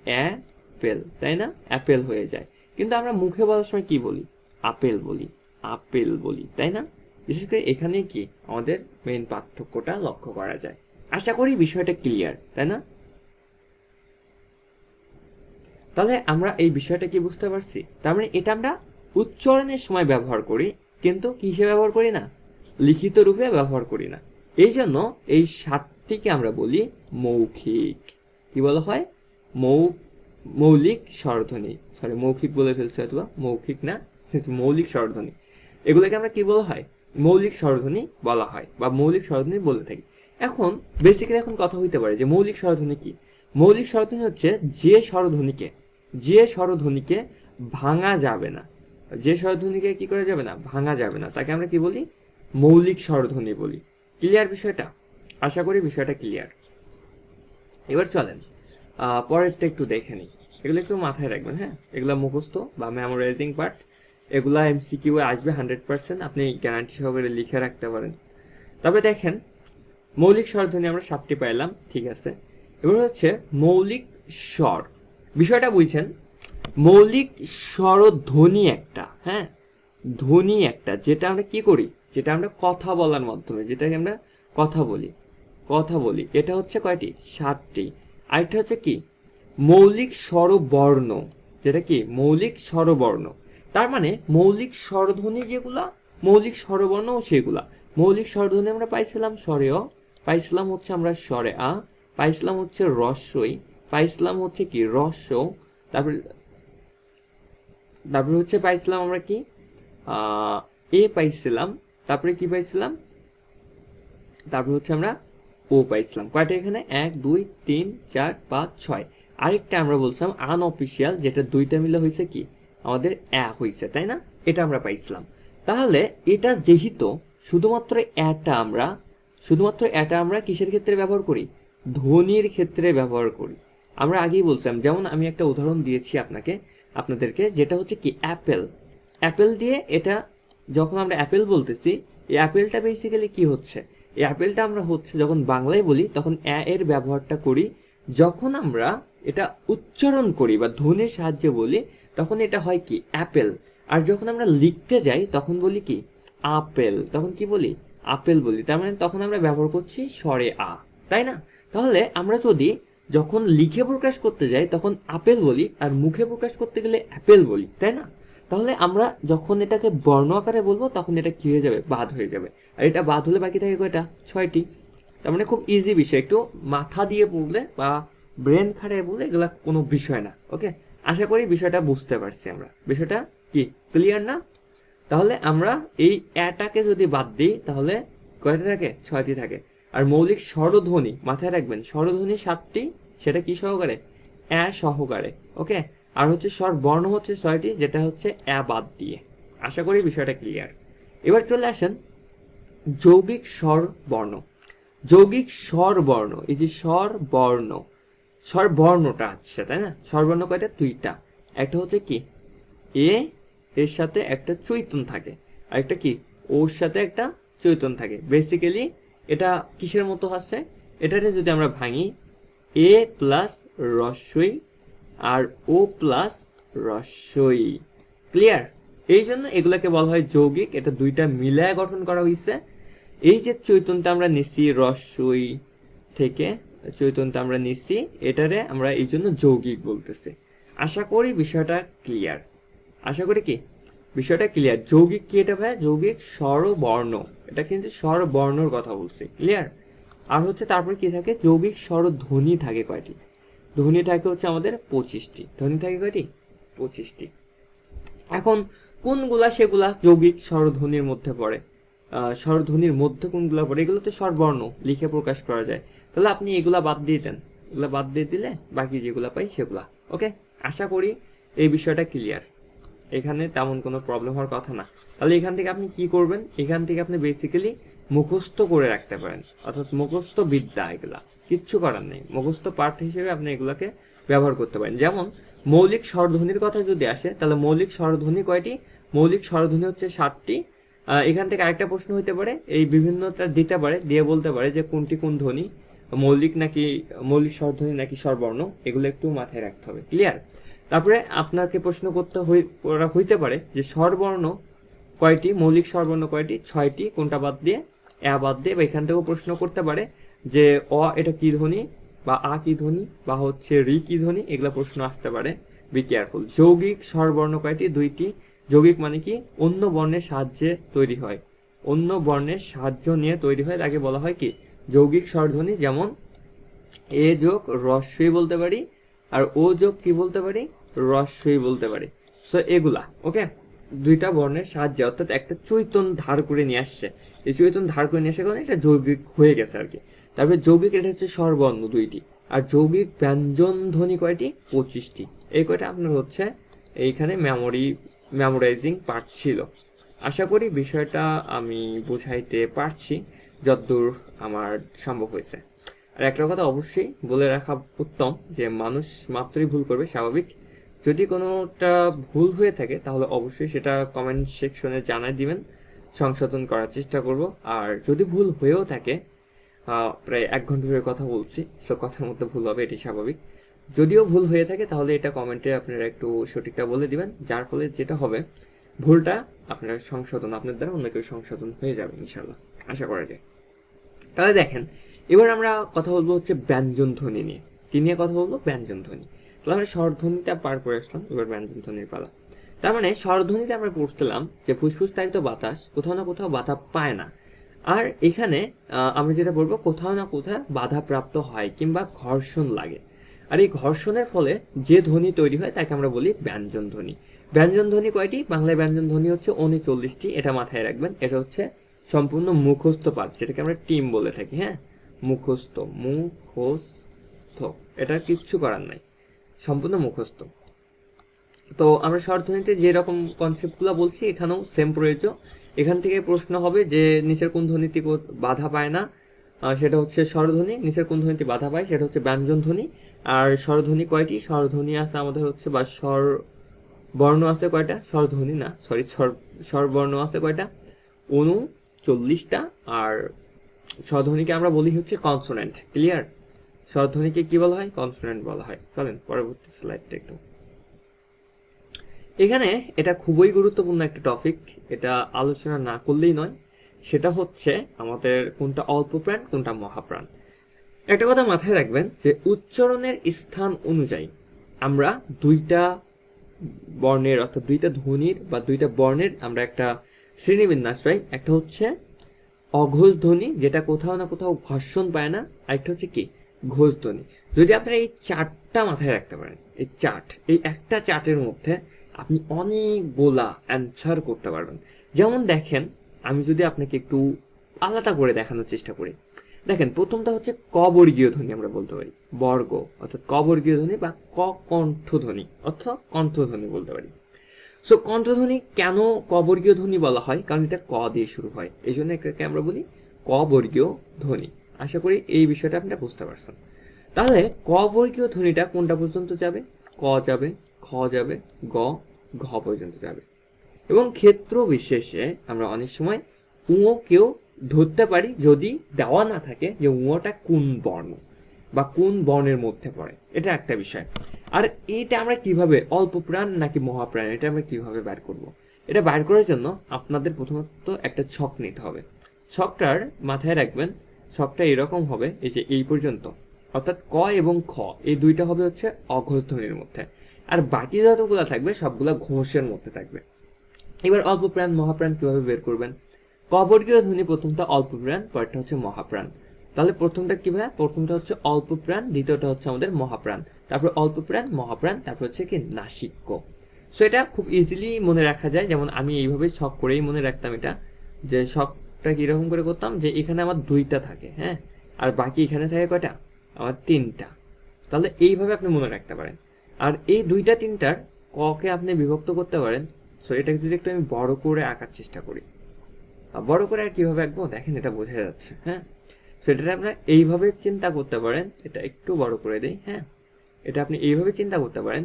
অ্যাপেল, তাই না? অ্যাপেল হয়ে যায়। কিন্তু আমরা মুখে বলার সময় কি বলি? আপেল বলি, আপেল বলি, তাই না? বিশেষ করে এখানে কি আমাদের মেইন পার্থক্যটা লক্ষ্য করা যায়। আশা করি বিষয়টা ক্লিয়ার, তাই না? তাহলে আমরা এই বিষয়টা কি বুঝতে পারছি? তার মানে এটা আমরা উচ্চারণের সময় ব্যবহার করি, কিন্তু কিসে ব্যবহার করি না? লিখিত রূপে ব্যবহার করি না। এই জন্য এই সাতটিকে আমরা বলি মৌখিক। কি বলা হয়? মৌলিক স্বরধ্বনি। সরি, মৌখিক বলে ফেলছি অথবা মৌখিক না, মৌলিক স্বরধ্বনি। এগুলোকে আমরা কি বলা হয়? মৌলিক স্বরধ্বনি বলা হয় বা মৌলিক স্বরধ্বনি বলে থাকি। এখন বেসিক্যালি এখন কথা হইতে পারে যে মৌলিক স্বরধ্বনি কি? মৌলিক স্বরধ্বনি হচ্ছে যে স্বরধ্বনিকে ভাঙা যাবে না, যে স্বরধ্বনিকে কি করা যাবে না? ভাঙা যাবে না, তাকে আমরা কি বলি? মৌলিক স্বরধ্বনি বলি। ক্লিয়ার বিষয়টা? আশা করি বিষয়টা ক্লিয়ার। এবার চলেন পরেরটা একটু দেখে নিই। এগুলো একটু মাথায় রাখবেন, হ্যাঁ? এগুলো মুখস্থ বা মেমোরাইজিং পার্ট, এগুলা এমসিকিউ আসবে 100%, আপনি গ্যারান্টি সহকারে লিখে রাখতে পারেন। তবে দেখেন, মৌলিক স্বরধ্বনি আমরা 7টি পাইলাম, ঠিক আছে। এবার হচ্ছে মৌলিক স্বর। বিষয়টা বুঝছেন? মৌলিক স্বরধ্বনি একটা, হ্যাঁ, ধ্বনি একটা, যেটা আমরা কি করি? যেটা আমরা কথা বলার মাধ্যমে, যেটাকে আমরা কথা বলি, এটা হচ্ছে কয়টি? 7টি। আরেকটা হচ্ছে কি? মৌলিক স্বরবর্ণ, যেটা কি? মৌলিক স্বরবর্ণ। তার মানে মৌলিক স্বরধ্বনি যেগুলা, মৌলিক স্বরবর্ণ সেগুলা। মৌলিক স্বরধ্বনি আমরা পাইছিলাম স্বরে অ, পাইছিলাম হচ্ছে আমরা স্বরে আ, পাইছিলাম হচ্ছে রস্যই, পাইছিলাম হচ্ছে কি রস্য, তারপরে তারপরে হচ্ছে পাইছিলাম আমরা কি এ পাইছিলাম, তারপরে কি পাইছিলাম? তারপরে হচ্ছে আমরা ও পাইছিলাম। কয়টা এখানে? 1 2 3 4 5 6। আরেকটা আমরা বলছিলাম আনঅফিসিয়াল, যেটা দুইটা মিলে হয়েছে কি আমাদের হয়েছে, তাই না? এটা আমরা পাইছিলাম। তাহলে এটা যেহেতু শুধুমাত্র এটা আমরা কিসের ক্ষেত্রে ব্যবহার করি? ধ্বনির ক্ষেত্রে ব্যবহার করি। আমরা আগেই বলছিলাম, যেমন আমি একটা উদাহরণ দিয়েছি আপনাদেরকে, যেটা হচ্ছে কি অ্যাপেল। অ্যাপেল দিয়ে এটা যখন আমরা অ্যাপেল বলতেছি, এই অ্যাপেলটা বেসিক্যালি কি হচ্ছে? এই অ্যাপেলটা আমরা হচ্ছে যখন বাংলায় বলি তখন এর ব্যবহারটা করি, যখন আমরা এটা উচ্চারণ করি বা ধ্বনির সাহায্যে বলি তখন এটা হয় কি অ্যাপেল। আর যখন আমরা লিখতে যাই তখন বলি কি আপেল, তখন কি বলি? আপেল বলি। তার মানে তখন আমরা ব্যবহার করছি স্বরে আ, তাই না? তাহলে আমরা যদি যখন লিখে প্রকাশ করতে যাই তখন আপেল বলি, আর মুখে প্রকাশ করতে গেলে অ্যাপেল বলি, তাই না? তাহলে আমরা যখন এটাকে বর্ণ আকারে বলবো তখন এটা কি হয়ে যাবে? বাদ হয়ে যাবে। আর এটা বাদ হলে বাকি থাকে কয়টা? 6টি। তার মানে খুব ইজি বিষয়, একটু মাথা দিয়ে পড়লে বা ব্রেন খাটিয়ে বললে এগুলা কোনো বিষয় না। ওকে, আশা করি বিষয়টা বুঝতে পারছি আমরা। বিষয়টা কি ক্লিয়ার না? তাহলে আমরা এই এটাকে যদি বাদ দিই তাহলে কয়টা থাকে? 6টি থাকে। আর মৌলিক স্বরধ্বনি মাথায় রাখবেন, স্বরধ্বনি 7টি, সেটা কি সহকারে? সহকারে। ওকে, আর হচ্ছে স্বর বর্ণ হচ্ছে 6টি, যেটা হচ্ছে বাদ দিয়ে। আশা করি বিষয়টা ক্লিয়ার। এবার চলে আসেন যৌগিক স্বর বর্ণ। যৌগিক স্বর বর্ণ, এই যে স্বর বর্ণটা আছে, তাই না? স্বর বর্ণ কয়টা? 2টা। একটা হচ্ছে কি এর সাথে একটা চৈতন্য থাকে, আর একটা কি ওর সাথে একটা চৈতন্য থাকে। বেসিক্যালি এটা কিসের মতো আছে? এটাতে যদি আমরা ভাঙি, এ প্লাস রস্যই আর ও প্লাস রস্যই। ক্লিয়ার? এই জন্য এগুলাকে বলা হয় যৌগিক। এটা দুইটা মিলায় গঠন করা হয়েছে। এই যে চৈতন্যটা আমরা নিচ্ছি রস্যই থেকে, চৈতন্যটা আমরা নিচ্ছি, এটারে আমরা এই জন্য যৌগিক বলতেছি। আশা করি বিষয়টা ক্লিয়ার। আশা করি কি বিষয়টা ক্লিয়ার। যৌগিক কি এটা ভাই? যৌগিক স্বরবর্ণ, এটা কিন্তু স্বরবর্ণর কথা বলছি, ক্লিয়ার। আর হচ্ছে তারপরে কি থাকে? যৌগিক স্বরধ্বনি থাকে কয়টি? ধ্বনি থাকে হচ্ছে আমাদের 25টি। ধ্বনি থাকে কয়টি? 25টি। এখন কোনগুলা সেগুলা যৌগিক স্বরধ্বনির মধ্যে পড়ে? স্বরধ্বনির মধ্যে কোনগুলা পড়ে? এগুলো তো স্বরবর্ণ, লিখে প্রকাশ করা যায়। তাহলে আপনি এগুলা বাদ দিয়ে দেন, এগুলা বাদ দিয়ে দিলে বাকি যেগুলা পাই সেগুলা। ওকে, আশা করি এই বিষয়টা ক্লিয়ার। এখানে তেমন কোনো প্রবলেম হওয়ার কথা না। তাহলে এখান থেকে আপনি কি করবেন? এখান থেকে আপনি বেসিক্যালি মুখস্থ করে রাখতে পারেন, অর্থাৎ মুখস্থ বিদ্যা। এগুলা কিচ্ছু করার নেই, মুখস্থ পাঠ হিসেবে আপনি এগুলাকে ব্যবহার করতে পারেন। যেমন মৌলিক স্বরধ্বনির কথা যদি আসে, তাহলে মৌলিক স্বরধ্বনি কয়টি? মৌলিক স্বরধ্বনি হচ্ছে 7টি। এখান থেকে আরেকটা প্রশ্ন হতে পারে, এই বিভিন্নটা দিতে পারে, দিয়ে বলতে পারে যে কোনটি কোন ধ্বনি, মৌলিক নাকি মৌলিক স্বরধ্বনি নাকি স্বরবর্ণ, এগুলো একটু মাথায় রাখতে হবে, ক্লিয়ার। তারপরে আপনাকে প্রশ্ন করতে হইতে পারে যে স্বরবর্ণ কয়টি, মৌলিক স্বরবর্ণ কয়টি? 6টি। কোনটা বাদ দিয়ে? এ বাদ দিয়ে। বা এখান থেকেও প্রশ্ন করতে পারে যে অ এটা কি ধ্বনি, বা আ কি ধ্বনি, বা হচ্ছে রি কি ধ্বনি, এগুলা প্রশ্ন আসতে পারে, বি কেয়ারফুল। যৌগিক স্বরবর্ণ কয়টি? 2টি। যৌগিক মানে কি? অন্য বর্ণের সাহায্যে তৈরি হয়, অন্য বর্ণের সাহায্য নিয়ে তৈরি হয়, তাকে বলা হয় কি? যৌগিক স্বরধ্বনি। যেমন এ যোগ রস্বই বলতে পারি, আর ও যোগ কি বলতে পারি? রস্বই বলতে পারি। সো এগুলা ওকে, দুইটা বর্ণের সাহায্যে, অর্থাৎ একটা চৈতন্য ধার করে নিয়ে আসছে, এই চৈতন্য ধার করে নিয়ে আসার কারণে এটা যৌগিক হয়ে গেছে আর কি। তারপরে যৌগিক, এটা হচ্ছে স্বরবর্ণ 2টি। আর যৌগিক ব্যঞ্জন ধ্বনি কয়টি? 25টি। এই কয়টা আপনার হচ্ছে এইখানে মেমোরাইজিং পার্ট ছিল। আশা করি বিষয়টা আমি বুঝাইতে পারছি যতদূর আমার সম্ভব হয়েছে। আর একটা কথা অবশ্যই বলে রাখা উত্তম যে মানুষ মাত্রই ভুল করবে, স্বাভাবিক। যদি কোনোটা ভুল হয়ে থাকে তাহলে অবশ্যই সেটা কমেন্ট সেকশনে জানাই দিবেন, সংশোধন করার চেষ্টা করব। আর যদি ভুল হয়েও থাকে, প্রায় 1 ঘন্টা ধরে কথা বলছি, সো কথার মধ্যে ভুল হবে, এটি স্বাভাবিক। যদিও ভুল হয়ে থাকে তাহলে এটা কমেন্টে আপনারা একটু সঠিকটা বলে দিবেন, যার ফলে যেটা হবে ভুলটা আপনারা সংশোধন, আপনার দ্বারা অন্য কেউ সংশোধন হয়ে যাবে ইনশাল্লাহ, আশা করা যায়। তাহলে দেখেন, এবার আমরা কথা বলবো হচ্ছে ব্যঞ্জন ধ্বনি নিয়ে। কি নিয়ে কথা বলবো? ব্যঞ্জন ধ্বনি। তাহলে আমরা স্বরধ্বনিটা পার করে আসলাম, এবার ব্যঞ্জন ধ্বনির পালা। তার মানে স্বরধ্বনিতে আমরা পড়ছিলাম যে ফুসফুস তাড়িত বাতাস কোথাও না কোথাও বাধা পায় না। আর এখানে আমরা যেটা বলবো, কোথাও না কোথাও বাধা প্রাপ্ত হয় কিংবা ঘর্ষণ লাগে। আর এই ঘর্ষণের ফলে যে ধ্বনি তৈরি হয় তাকে আমরা বলি ব্যঞ্জন ধ্বনি। ব্যঞ্জন ধ্বনি কয়টি? বাংলায় ব্যঞ্জন ধ্বনি হচ্ছে 39টি। এটা মাথায় রাখবেন, এটা হচ্ছে সম্পূর্ণ মুখস্থ পাঠ, যেটাকে আমরা টিম বলে থাকি। হ্যাঁ, মুখস্থ, এটা কিচ্ছু করার নাই, সম্পূর্ণ মুখস্থ। তো আমরা স্বরধ্বনিতে যেরকম কনসেপ্টগুলো বলছি এখানেও সেম প্রয়োজ্য। এখান থেকে প্রশ্ন হবে যে নিচের কোন ধ্বনিতে বাধা পায় না, সেটা হচ্ছে স্বরধ্বনি। নিচের কোন ধ্বনিতে বাধা পায়, সেটা হচ্ছে ব্যঞ্জন ধ্বনি। আর স্বরধ্বনি কয়টি? স্বরধ্বনি আছে আমাদের হচ্ছে, বা স্বর বর্ণ আছে কয়টা? স্বরধ্বনি না, সরি, স্বরবর্ণ আছে কয়টা? 39টা। আর স্বরধ্বনিকে আমরা বলি হচ্ছে কনসোনেন্ট, ক্লিয়ার। স্বরধ্বনিকে কি বলা হয়? কনসোনেন্ট বলা হয়। চলেন পরবর্তী স্লাইডটা একটু। এখানে এটা খুবই গুরুত্বপূর্ণ একটা টপিক, এটা আলোচনা না করলেই নয়। সেটা হচ্ছে আমাদের কোনটা অল্প প্রাণ, কোনটা মহাপ্রাণ। একটা কথা মাথায় রাখবেন যে উচ্চারণের স্থান অনুযায়ী আমরা দুইটা বর্ণের, অর্থাৎ দুইটা ধ্বনির বা দুইটা বর্ণের আমরা একটা শ্রেণীবিন্যাস পাই। একটা হচ্ছে অঘোষ ধ্বনি, যেটা কোথাও না কোথাও ঘর্ষণ পায় না। আরেকটা হচ্ছে কি? ঘোষ ধ্বনি। যদি আপনারা এই চারটা মাথায় রাখতে পারেন, এই একটা চার্টের মধ্যে আপনি অনেকগুলা অ্যান্সার করতে পারবেন। যেমন দেখেন, আমি যদি আপনাকে একটু আলাদা করে দেখানোর চেষ্টা করি, দেখেন প্রথমটা হচ্ছে ক বর্গীয় ধ্বনি, আমরা বলতে পারি বর্গ, অর্থাৎ ক বর্গীয় ধ্বনি বা ক কণ্ঠধ্বনি, অর্থাৎ কণ্ঠধ্বনি বলতে পারি। সো কণ্ঠধ্বনি কেন ক বর্গীয় ধ্বনি বলা হয়? কারণ এটা ক দিয়ে শুরু হয়, এই জন্য এটাকে আমরা বলি ক বর্গীয় ধ্বনি। আশা করি এই বিষয়টা আপনারা বুঝতে পারছেন। তাহলে ক বর্গীয় ধ্বনিটা কোনটা পর্যন্ত যাবে? ক যাবে, খ যাবে, গ, ঘ পর্যন্ত যাবে। এবং ক্ষেত্র বিশেষে আমরা অনেক সময় কেউ ধরতে পারি যদি দেওয়া না থাকে যে টা কোন বর্ণ বা কোন বর্ণের মধ্যে পড়ে, এটা একটা বিষয়। আর এটা আমরা কিভাবে, অল্প প্রাণ নাকি মহাপ্রাণ, এটা আমরা কিভাবে বের করব? এটা বের করার জন্য আপনাদের প্রথমত একটা ছক নিতে হবে। ছকটার মাথায় রাখবেন, ছকটা এরকম হবে, এই যে এই পর্যন্ত, অর্থাৎ ক এবং খ এই দুইটা হবে হচ্ছে অঘোষ ধ্বনির মধ্যে, আর বাকি যতগুলো থাকবে সবগুলা ঘোষের মধ্যে থাকবে। এবার অল্প প্রাণ মহাপ্রাণ কিভাবে বের করবেন? কবর্গীয় ধ্বনি প্রথমটা অল্প প্রাণ, পরেরটা হচ্ছে মহাপ্রাণ। তাহলে প্রথমটা কি ভাই? প্রথমটা হচ্ছে অল্প প্রাণ, দ্বিতীয়টা হচ্ছে আমাদের মহাপ্রাণ, তারপর অল্প প্রাণ মহাপ্রাণ, তারপর হচ্ছে কি নাসিক্য। সো এটা খুব ইজিলি মনে রাখা যায়। যেমন আমি এইভাবে শখ করেই মনে রাখতাম এটা, যে শখটা কিরকম করে করতাম, যে এখানে আমার 2টা থাকে, হ্যাঁ, আর বাকি এখানে থাকে কয়টা? আমার 3টা। তাহলে এইভাবে আপনি মনে রাখতে পারেন। আর এই 2টা 3টার ককে আপনি বিভক্ত করতে পারেন। সো এটাকে যদি একটু আমি বড় করে আঁকার চেষ্টা করি, বড় করে আর কিভাবে আঁকবো দেখেন, এটা বোঝা যাচ্ছে, হ্যাঁ। সেটা আপনারা এইভাবে চিন্তা করতে পারেন। এটা একটু বড় করে দেই, হ্যাঁ। এটা আপনি এইভাবে চিন্তা করতে পারেন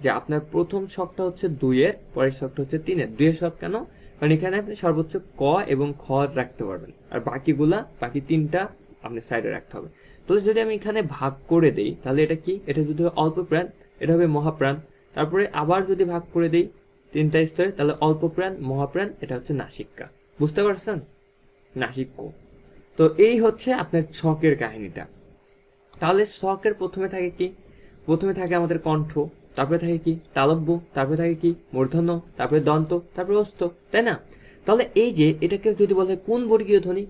যে আপনার প্রথম ছকটা হচ্ছে 2-এর, পরের ছকটা হচ্ছে 3-এর। 2-এর ছক কেন? কারণ এখানে আপনি সর্বোচ্চ ক এবং খ রাখতে পারবেন, আর বাকি 3টা আপনি সাইডে রাখতে হবে। তো যদি আমি এখানে ভাগ করে দেই, তাহলে এটা কি? এটা যদি হয় অল্প প্রাণ, এটা হবে মহাপ্রাণ। তারপরে আবার যদি ভাগ করে দেই 3টা স্তরে, তাহলে অল্প প্রাণ মহাপ্রাণ, এটা হচ্ছে নাসিক্যা। বুঝতে পারছেন? নাসিক্য। তো এই হচ্ছে আপনার ছকের কাহিনীটা। তাহলে ছকের প্রথমে থাকে কি? প্রথমে থাকে আমাদের কণ্ঠ, তারপরে থাকে কি? তালব্য, তারপরে থাকে কি? মূর্ধন্য, তারপরে দন্ত, তারপরে অস্ত, তাই না? তাহলে এই যে এটাকে যদি বলে কোন বর্গীয় ধ্বনি,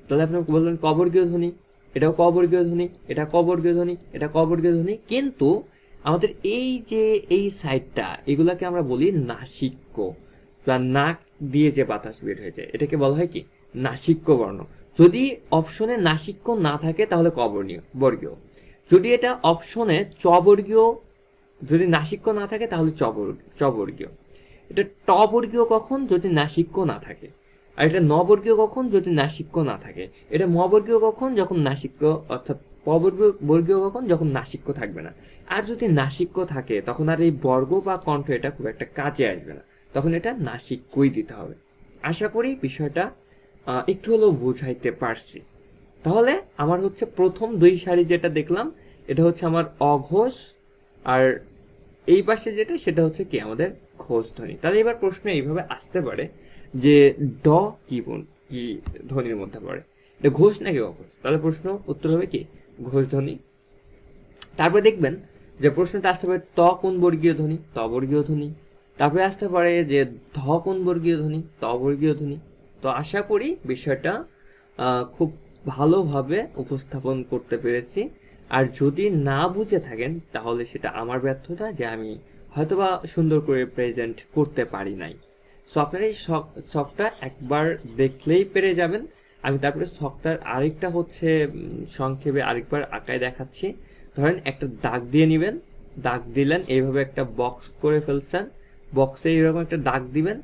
তাহলে আপনি বললেন কবর্গীয় ধ্বনি, এটাও কবর্গীয় ধ্বনি, এটা কবর্গীয় ধ্বনি, এটা কবর্গীয় ধ্বনি। কিন্তু আমাদের এই যে এই সাইডটা, এগুলাকে আমরা বলি নাসিক্য, বা নাক দিয়ে যে বাতাস বের হয়ে যায়, এটাকে বলা হয় কি? নাসিক্য বর্ণ। যদি অপশনে নাসিক্য না থাকে তাহলে কবর্ণীয় বর্গীয়। যদি এটা অপশনে চবর্গীয়, যদি নাসিক্য না থাকে তাহলে চবর্গীয়। এটা টবর্গীয় কখন? যদি নাসিক্য না থাকে। আর এটা নবর্গীয় কখন? যদি নাসিক্য না থাকে। এটা মবর্গীয় কখন? যখন নাসিক্য, অর্থাৎ বর্গীয় কখন? যখন নাসিক্য থাকবে না। আর যদি নাসিক্য থাকে তখন আর এই বর্গ বা কণ্ঠ এটা খুব একটা কাজে আসবে না, তখন এটা নাসিক্যই দিতে হবে। আশা করি বিষয়টা একটু হলেও বুঝাইতে পারছি। তাহলে আমার হচ্ছে প্রথম 2 সারি যেটা দেখলাম, এটা হচ্ছে আমার অঘোষ, আর এই পাশে যেটা সেটা হচ্ছে কি? আমাদের ঘোষ ধ্বনি। তাহলে এবার প্রশ্ন এইভাবে আসতে পারে যে ড কি ধ্বনির মধ্যে পড়ে? এটা ঘোষ নাকি অঘোষ? তাহলে প্রশ্ন উত্তর হবে কি? ঘোষ ধ্বনি। তারপরে দেখবেন যে প্রশ্নটা আসতে পারে ত কোন বর্গীয় ধ্বনি? ত বর্গীয় ধ্বনি। তারপরে আসতে পারে যে ধ কোন বর্গীয় ধ্বনি? ত বর্গীয় ধ্বনি। তো আশা করি বিষয়টা খুব ভালোভাবে উপস্থাপন করতে পেরেছি। আর যদি না বুঝে থাকেন তাহলে সেটা আমার ব্যর্থতা, যে আমি হয়তোবা সুন্দর করে প্রেজেন্ট করতে পারি নাই। সো আপনারা এই শখটা একবার দেখলেই পেরে যাবেন। আমি তারপরে শখটার আরেকটা হচ্ছে সংক্ষেপে আরেকবার আঁকায় দেখাচ্ছি। ধরেন একটা দাগ দিয়ে নেবেন, দাগ দিলেন, এইভাবে একটা বক্স করে ফেলছেন, বক্সে এইরকম একটা দাগ দিবেন,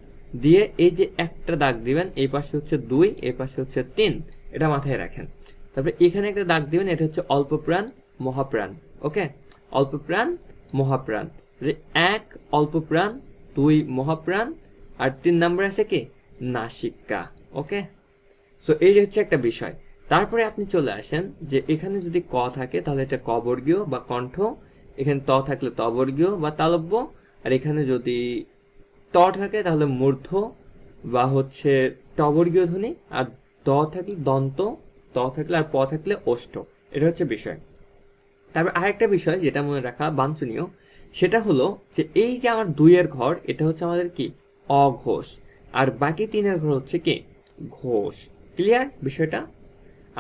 দিয়ে এই যে একটা দাগ দিবেন, এই পাশে হচ্ছে 2, এই পাশে হচ্ছে 3, এটা মাথায় রাখেন। তারপরে এখানে একটা দাগ দিবেন, এটা হচ্ছে অল্প প্রাণ মহাপ্রাণ। ওকে, অল্প প্রাণ মহাপ্রাণ। 1 অল্প প্রাণ, 2 মহাপ্রাণ, আর 3 নাম্বার আছে কি? নাসিকা। ওকে, সো এই হচ্ছে একটা বিষয়। তারপরে আপনি চলে আসেন যে এখানে যদি ক থাকে তাহলে এটা ক বর্গীয় বা কণ্ঠ, এখানে ত থাকলে ত বর্গীয় বা তালব্য, আর এখানে যদি ত থাকে তাহলে মূর্ধ বা হচ্ছে ট বর্গীয় ধ্বনি, আর দ থাকলে দন্ত, ত থাকলে আর প থাকলে ওষ্ঠ। এটা হচ্ছে বিষয়। তারপর আরেকটা বিষয় যেটা মনে রাখা বাঞ্ছনীয়, সেটা হলো যে এই যে আমার 2-এর ঘর, এটা হচ্ছে আমাদের কি? অঘোষ। আর বাকি 3-এর ঘর হচ্ছে কি? ঘোষ। ক্লিয়ার বিষয়টা?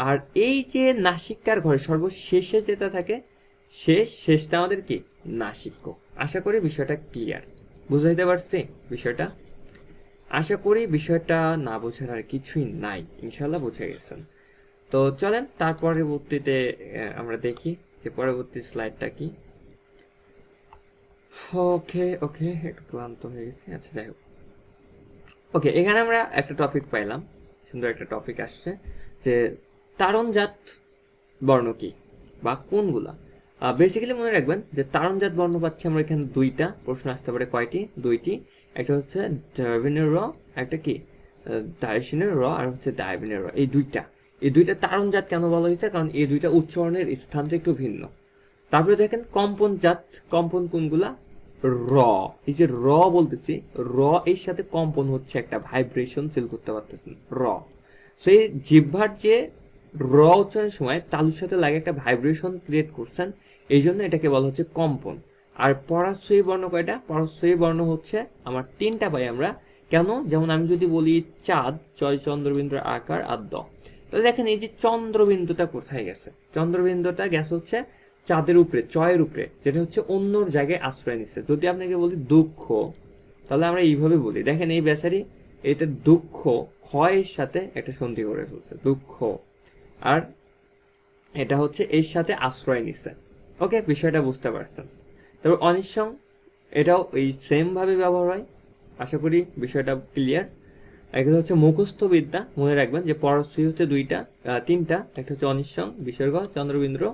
আর এই যে নাসিকার ঘরে সর্বশেষে যেটা থাকে, শেষটা আমাদের কি? নাসিক্য। আশা করি বিষয়টা ক্লিয়ার, বুঝাইতে পারছি বিষয়টা? আশা করি বিষয়টা না বোঝার আর কিছুই নাই, ইনশাল্লাহ বুঝে গেছেন। তো চলেন তার পরবর্তীতে আমরা দেখি যে পরবর্তী স্লাইডটা কি। ওকে ওকে, একটু ক্লান্ত হয়ে গেছি। আচ্ছা যাই হোক, ওকে, এখানে আমরা একটা টপিক পাইলাম, সুন্দর একটা টপিক আসছে যে তারণজাত বর্ণ কি বা কোনগুলা। বেসিক্যালি মনে রাখবেন যে তারণজাত বর্ণ পাচ্ছি আমরা এখানে 2টা। প্রশ্ন আসতে পারে কয়টি? 2টি। একটা হচ্ছে ডারবিনের র, একটা কি ডাইসিনের র, আর হচ্ছে ডাইবিনের র। এই দুইটা তারণজাত কেন বলা হয়েছে? কারণ এই দুইটা উচ্চারণের স্থানটা একটু ভিন্ন। তারপরে দেখেন কম্পনজাত, কম্পন কোনগুলা? র। এই যে র বলতেছি, র এর সাথে কম্পন হচ্ছে, একটা ভাইব্রেশন ফিল করতে পারতেছেন র। সেই জিহ্বার যে র উচ্চারণের সময় তালুর সাথে লাগে একটা ভাইব্রেশন ক্রিয়েট করছেন, এই জন্য এটাকে বলা হচ্ছে কম্পন। আর পরাশ্রয়ী বর্ণ কয়টা? পরাশ্রয়ী বর্ণ হচ্ছে আমার 3টা পাই আমরা, কেন? যেমন আমি যদি বলি চাঁদ, চয় চন্দ্রবিন্দুর আকার আর দ, তাহলে দেখেন এই যে চন্দ্রবিন্দুটা কোথায় গেছে? চন্দ্রবিন্দুটা গেছে হচ্ছে চাঁদের উপরে, চয়ের উপরে, যেটা হচ্ছে অন্য জায়গায় আশ্রয় নিচ্ছে। যদি আপনাকে বলি দুঃখ, তাহলে আমরা এইভাবে বলি, দেখেন এই বেচারি এটা দুঃখ ক্ষয়ের সাথে একটা সন্ধি করে ফেলছে, দুঃখ, আর এটা হচ্ছে এর সাথে আশ্রয় নিচ্ছে। ওকে, বিষয়টা বুঝতে পারছেন? তবে অনিশ্চয় এটাও এই সেম ভাবে ব্যবহার হয়। আশা করি বিষয়টা ক্লিয়ার। এগুলো হচ্ছে মুখস্থ বিদ্যা, মনে রাখবেন যে পরশ্রী হচ্ছে তিনটা, একটা হচ্ছে অনিশ্চয়, বিসর্গ, চন্দ্রবিন্দু,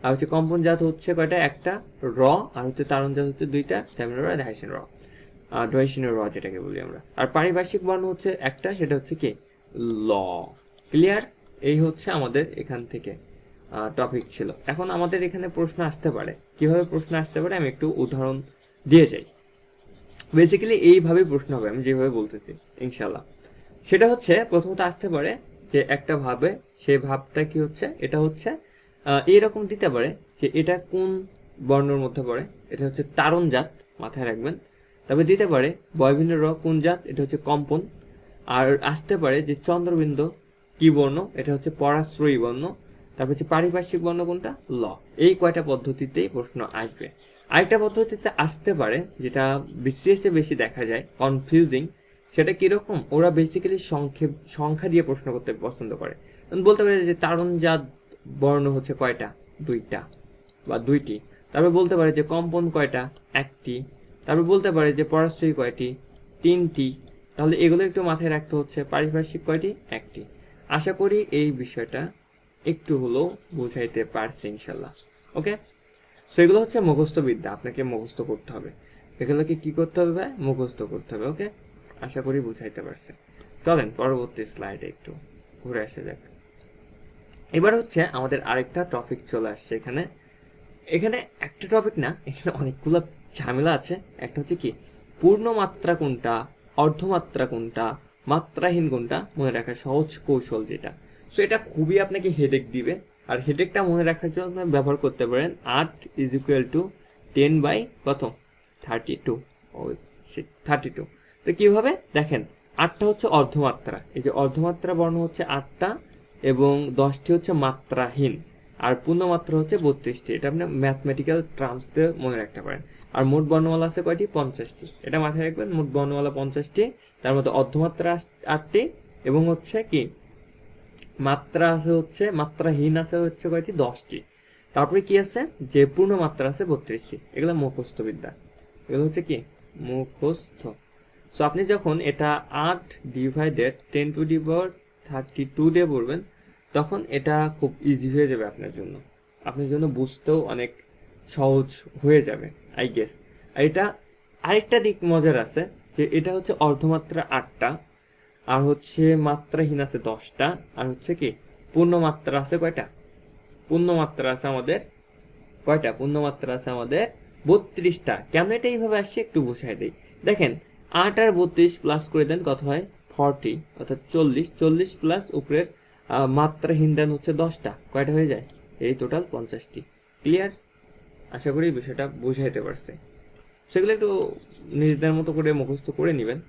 আর হচ্ছে কম্পন জাত হচ্ছে কয়টা? একটা, র, আর হচ্ছে তারণ জাত হচ্ছে দুইটা, তেমন র, ধাইসিন র, ডয়সিনের র যেটাকে বলি আমরা। আর পারিভাষিক বর্ণ হচ্ছে একটা, সেটা হচ্ছে কি? ল। ক্লিয়ার? এই হচ্ছে আমাদের এখান থেকে টপিক ছিল। এখন আমাদের এখানে প্রশ্ন আসতে পারে, কিভাবে প্রশ্ন আসতে পারে আমি একটু উদাহরণ দিয়ে যাই। বেসিক্যালি এইভাবে প্রশ্ন হবে, আমি যেভাবে বলতেছি ইনশাল্লাহ। সেটা হচ্ছে প্রথমত আসতে পারে যে একটা ভাবে, সেই ভাবটা কি হচ্ছে? এটা হচ্ছে এইরকম দিতে পারে যে এটা কোন বর্ণের মধ্যে পড়ে? এটা হচ্ছে তারণ জাত, মাথায় রাখবেন। তবে দিতে পারে বয়ভিন্ন র কোন জাত? এটা হচ্ছে কম্পন। আর আসতে পারে যে চন্দ্রবিন্দু কি বর্ণ? এটা হচ্ছে পরাশ্রয়ী বর্ণ। তারপর হচ্ছে পারিপার্শ্বিক বর্ণ কোনটা? ল। এই কয়টা পদ্ধতিতেই প্রশ্ন আসবে। আরেকটা পদ্ধতিতে আসতে পারে যেটা বিসিএস এ বেশি দেখা যায়, কনফিউজিং। সেটা কিরকম? ওরা বেসিক্যালি সংখ্যা দিয়ে প্রশ্ন করতে পছন্দ করে। বলতে পারে যে তারণ জাত বর্ণ হচ্ছে কয়টা? দুইটা বা দুইটি। তারপর বলতে পারে যে কম্পন কয়টা? একটি। তারপর বলতে পারে যে পরাশ্রয়ী কয়টি? তিনটি। তাহলে এগুলো একটু মাথায় রাখতে হচ্ছে। পারিপার্শ্বিক কয়টি? একটি। আশা করি এই বিষয়টা একটু হলেও বুঝাইতে পারছি ইনশাল্লাহ। ওকে, সো এগুলো হচ্ছে মুখস্থ বিদ্যা, আপনাকে মুখস্থ করতে হবে। এগুলোকে কি করতে হবে ভাই? মুখস্থ করতে হবে। ওকে, আশা করি বুঝাইতে পারছে। চলেন পরবর্তী স্লাইডে একটু ঘুরে আসা যাক। এবার হচ্ছে আমাদের আরেকটা টপিক চলে আসছে এখানে। এখানে একটা টপিক না, এখানে অনেকগুলো ঝামেলা আছে। একটা হচ্ছে কি, পূর্ণমাত্রা কোনটা, অর্ধমাত্রা কোনটা, মাত্রাহীন কোনটা, মনে রাখার সহজ কৌশল যেটা। সো এটা খুবই আপনাকে হেডেক দিবে। আর হেডেকটা মনে রাখার জন্য ব্যবহার করতে পারেন 8 ইজ ইকুয়াল টু 10 বাই কত? 32। ও 32। তো কিভাবে দেখেন, 8টা হচ্ছে অর্ধমাত্রা, এই যে অর্ধমাত্রা বর্ণ হচ্ছে 8টা, এবং 10টি হচ্ছে মাত্রাহীন, আর পূর্ণমাত্রা হচ্ছে 32টি। এটা আপনি ম্যাথমেটিক্যাল টার্মস দিয়ে মনে রাখতে পারেন। আর মোট বর্ণমালা আছে কয়টি? 50টি। এটা মাথায় রাখবেন, মোট বর্ণমালা 50টি, তার মধ্যে অর্ধমাত্রা 8টি, এবং হচ্ছে কি মাত্রা আছে হচ্ছে, মাত্রাহীন আছে হচ্ছে কয়টি? 10টি। তারপরে কি আছে? যে পূর্ণমাত্রা আছে 32টি। এগুলো মুখস্থ বিদ্যা, এগুলো হচ্ছে কি মুখস্থ। সো আপনি যখন এটা 8 ডিভাইডেড 10 টু দি পাওয়ার 32 দিয়ে পড়বেন, তখন এটা খুব ইজি হয়ে যাবে আপনার জন্য, আপনার জন্য বুঝতেও অনেক সহজ হয়ে যাবে আই গেস। আর এটা আরেকটা দিক মজার আছে, যে এটা হচ্ছে অর্ধমাত্রা 8টা, আর হচ্ছে মাত্রাহীন আছে 10টা, আর হচ্ছে কি পূর্ণমাত্রা আছে কয়টা? পূর্ণমাত্রা আছে আমাদের কয়টা? পূর্ণমাত্রা আছে আমাদের 32টা। কেন এটা এইভাবে আসছে একটু বুঝাই দিই। দেখেন 8 আর 32 প্লাস করে দেন, কত হয়? 40, অর্থাৎ 40। 40 প্লাস উপরের মাত্রাহীন দেন হচ্ছে 10টা, কয়টা হয়ে যায়? এই টোটাল 50টি। ক্লিয়ার? আশা করি বিষয়টা বুঝাইতে পারছে। সেগুলো একটু নিজেদের মতো করে মুখস্থ করে নেবেন।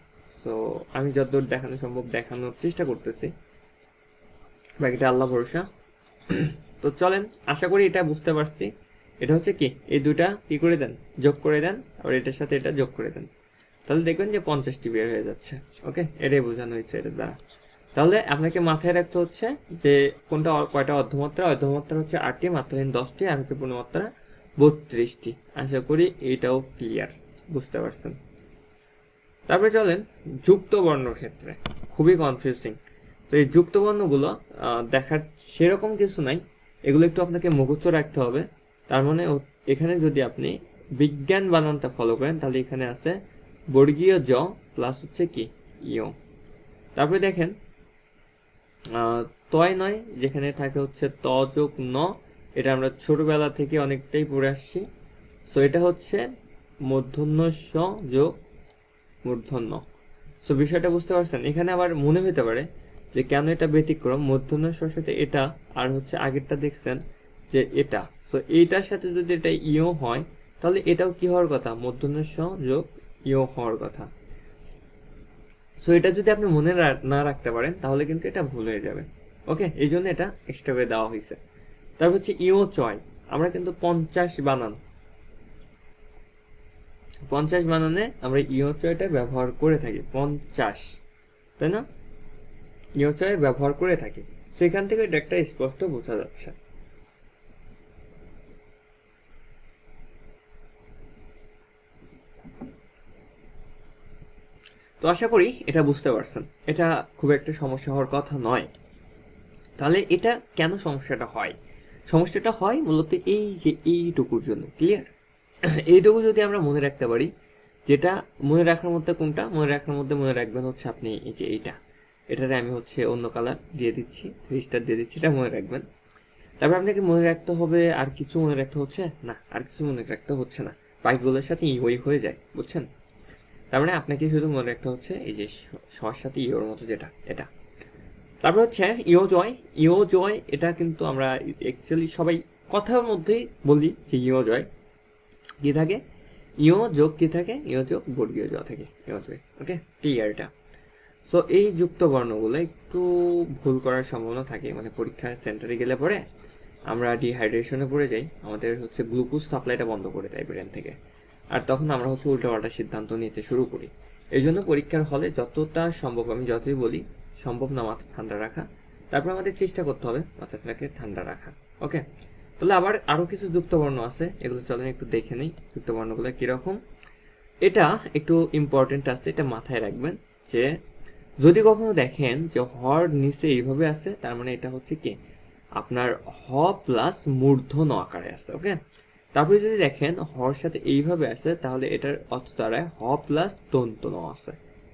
সো আমি যতদূর দেখানো সম্ভব দেখানোর চেষ্টা করতেছি, বাকিটা আল্লাহ ভরসা। তো চলেন, আশা করি এটা বুঝতে পারছি। এটা হচ্ছে কি, এই দুটা কি করে দেন? যোগ করে দেন, আর এটার সাথে এটা যোগ করে দেন, তাহলে দেখবেন যে 50টি বের হয়ে যাচ্ছে। ওকে, এটাই বোঝানো হচ্ছে এটার দ্বারা। তাহলে আপনাকে মাথায় রাখতে হচ্ছে যে কোনটা কয়টা অর্ধমাত্রা। অর্ধমাত্রা হচ্ছে 8টি, মাত্রাহীন 10টি, আর হচ্ছে পূর্ণমাত্রা 32টি। আশা করি এটাও ক্লিয়ার, বুঝতে পারছেন। তারপরে চলেন যুক্ত বর্ণর ক্ষেত্রে, খুবই কনফিউজিং। তো এই যুক্ত বর্ণগুলো দেখার সেরকম কিছু নাই, এগুলো একটু আপনাকে মুখস্থ রাখতে হবে। তার মানে এখানে যদি আপনি বিজ্ঞান বানানটা ফলো করেন, তাহলে এখানে আছে বর্গীয় জ প্লাস হচ্ছে কি ইয়। তারপরে দেখেন তয় নয়, যেখানে থাকে হচ্ছে ত যোগ ন। এটা আমরা ছোটবেলা থেকে অনেকটাই পড়ে আসছি। সো এটা হচ্ছে মূর্ধন্য স যোগ মূর্ধন্য। সো বিষয়টা বুঝতে পারছেন। এখানে আবার মনে হতে পারে যে কেন এটা ব্যতিক্রম, মূর্ধন্য স সাথে এটা, আর হচ্ছে আগেরটা দেখছেন যে এটা। সো এইটার সাথে যদি এটা ইয় হয়, তাহলে এটাও কি হওয়ার কথা? মূর্ধন্য স যোগ ইয় হওয়ার কথা। সো এটা যদি আপনি মনে না রাখতে পারেন তাহলে কিন্তু এটা ভুল হয়ে যাবে। ওকে, এই জন্য এটা এক্সট্রা করে দেওয়া হয়েছে। তারপর হচ্ছে ইও চয়, আমরা কিন্তু 50 বানানে আমরা ইও চয়টা ব্যবহার করে থাকি, 50, তাই না? ইও চয় ব্যবহার করে থাকি, সেখান থেকে এটা একটা স্পষ্ট বোঝা যাচ্ছে। তো আশা করি এটা বুঝতে পারছেন, এটা খুব একটা সমস্যা হওয়ার কথা নয়। তাহলে এটা কেন সমস্যাটা হয়? সমস্যাটা হয় মূলত এই যে এইটুকুর জন্য। ক্লিয়ার? এইটুকু যদি আমরা মনে রাখতে পারি, যেটা মনে রাখার মধ্যে কোনটা মনে রাখার মধ্যে মনে রাখবেন হচ্ছে আপনি এই যে এটারে আমি হচ্ছে অন্য কালার দিয়ে দিচ্ছি, 3 স্টার দিয়ে দিচ্ছি, এটা মনে রাখবেন। তারপর আপনাকে মনে রাখতে হবে আর কিছু মনে রাখতে হচ্ছে না, আর কিছু মনে রাখতে হচ্ছে না, বাইকগুলোর সাথে ওই হয়ে যায়, বুঝছেন? তার মানে আপনাকে শুধু মনে রাখতে হচ্ছে এই যে সবার সাথে ইওর মতো যেটা, এটা। তারপর হচ্ছে ইও জয়, এটা কিন্তু আমরা অ্যাকচুয়ালি সবাই কথার মধ্যেই বলি যে ইও জয় কি থাকে, ইও যোগ কি থাকে, ইও যোগ বর্গীয় জ থাকে, ইও জয়। ওকে, ক্লিয়ার এটা? সো এই যুক্ত বর্ণগুলো একটু ভুল করার সম্ভাবনা থাকে, মানে পরীক্ষার সেন্টারে গেলে পরে আমরা ডিহাইড্রেশনে পড়ে যাই, আমাদের হচ্ছে গ্লুকোজ সাপ্লাইটা বন্ধ করে দেয় ব্রেন থেকে, আর তখন আমরা হচ্ছে উল্টোপাল্টা সিদ্ধান্ত নিতে শুরু করি। এই জন্য পরীক্ষার হলে যতটা সম্ভব, আমি যতই বলি সম্ভব না, মাথা ঠান্ডা রাখা। তারপর আমাদের চেষ্টা করতে হবে মাথাটাকে ঠান্ডা রাখা। ওকে, তাহলে আবার আরও কিছু যুক্তবর্ণ আছে, এগুলো চলেন একটু দেখে নেই যুক্তবর্ণগুলো কীরকম। এটা একটু ইম্পর্টেন্ট আছে, এটা মাথায় রাখবেন যে যদি কখনো দেখেন যে হর নিচে এইভাবে আছে, তার মানে এটা হচ্ছে কি আপনার হ প্লাস মূর্ধন্য আকারে আছে। ওকে, তারপরে যদি দেখেন হর সাথে এইভাবে আছে, তাহলে এটার অর্থ দাঁড়ায় হ প্লাস দন্ত ন আছে।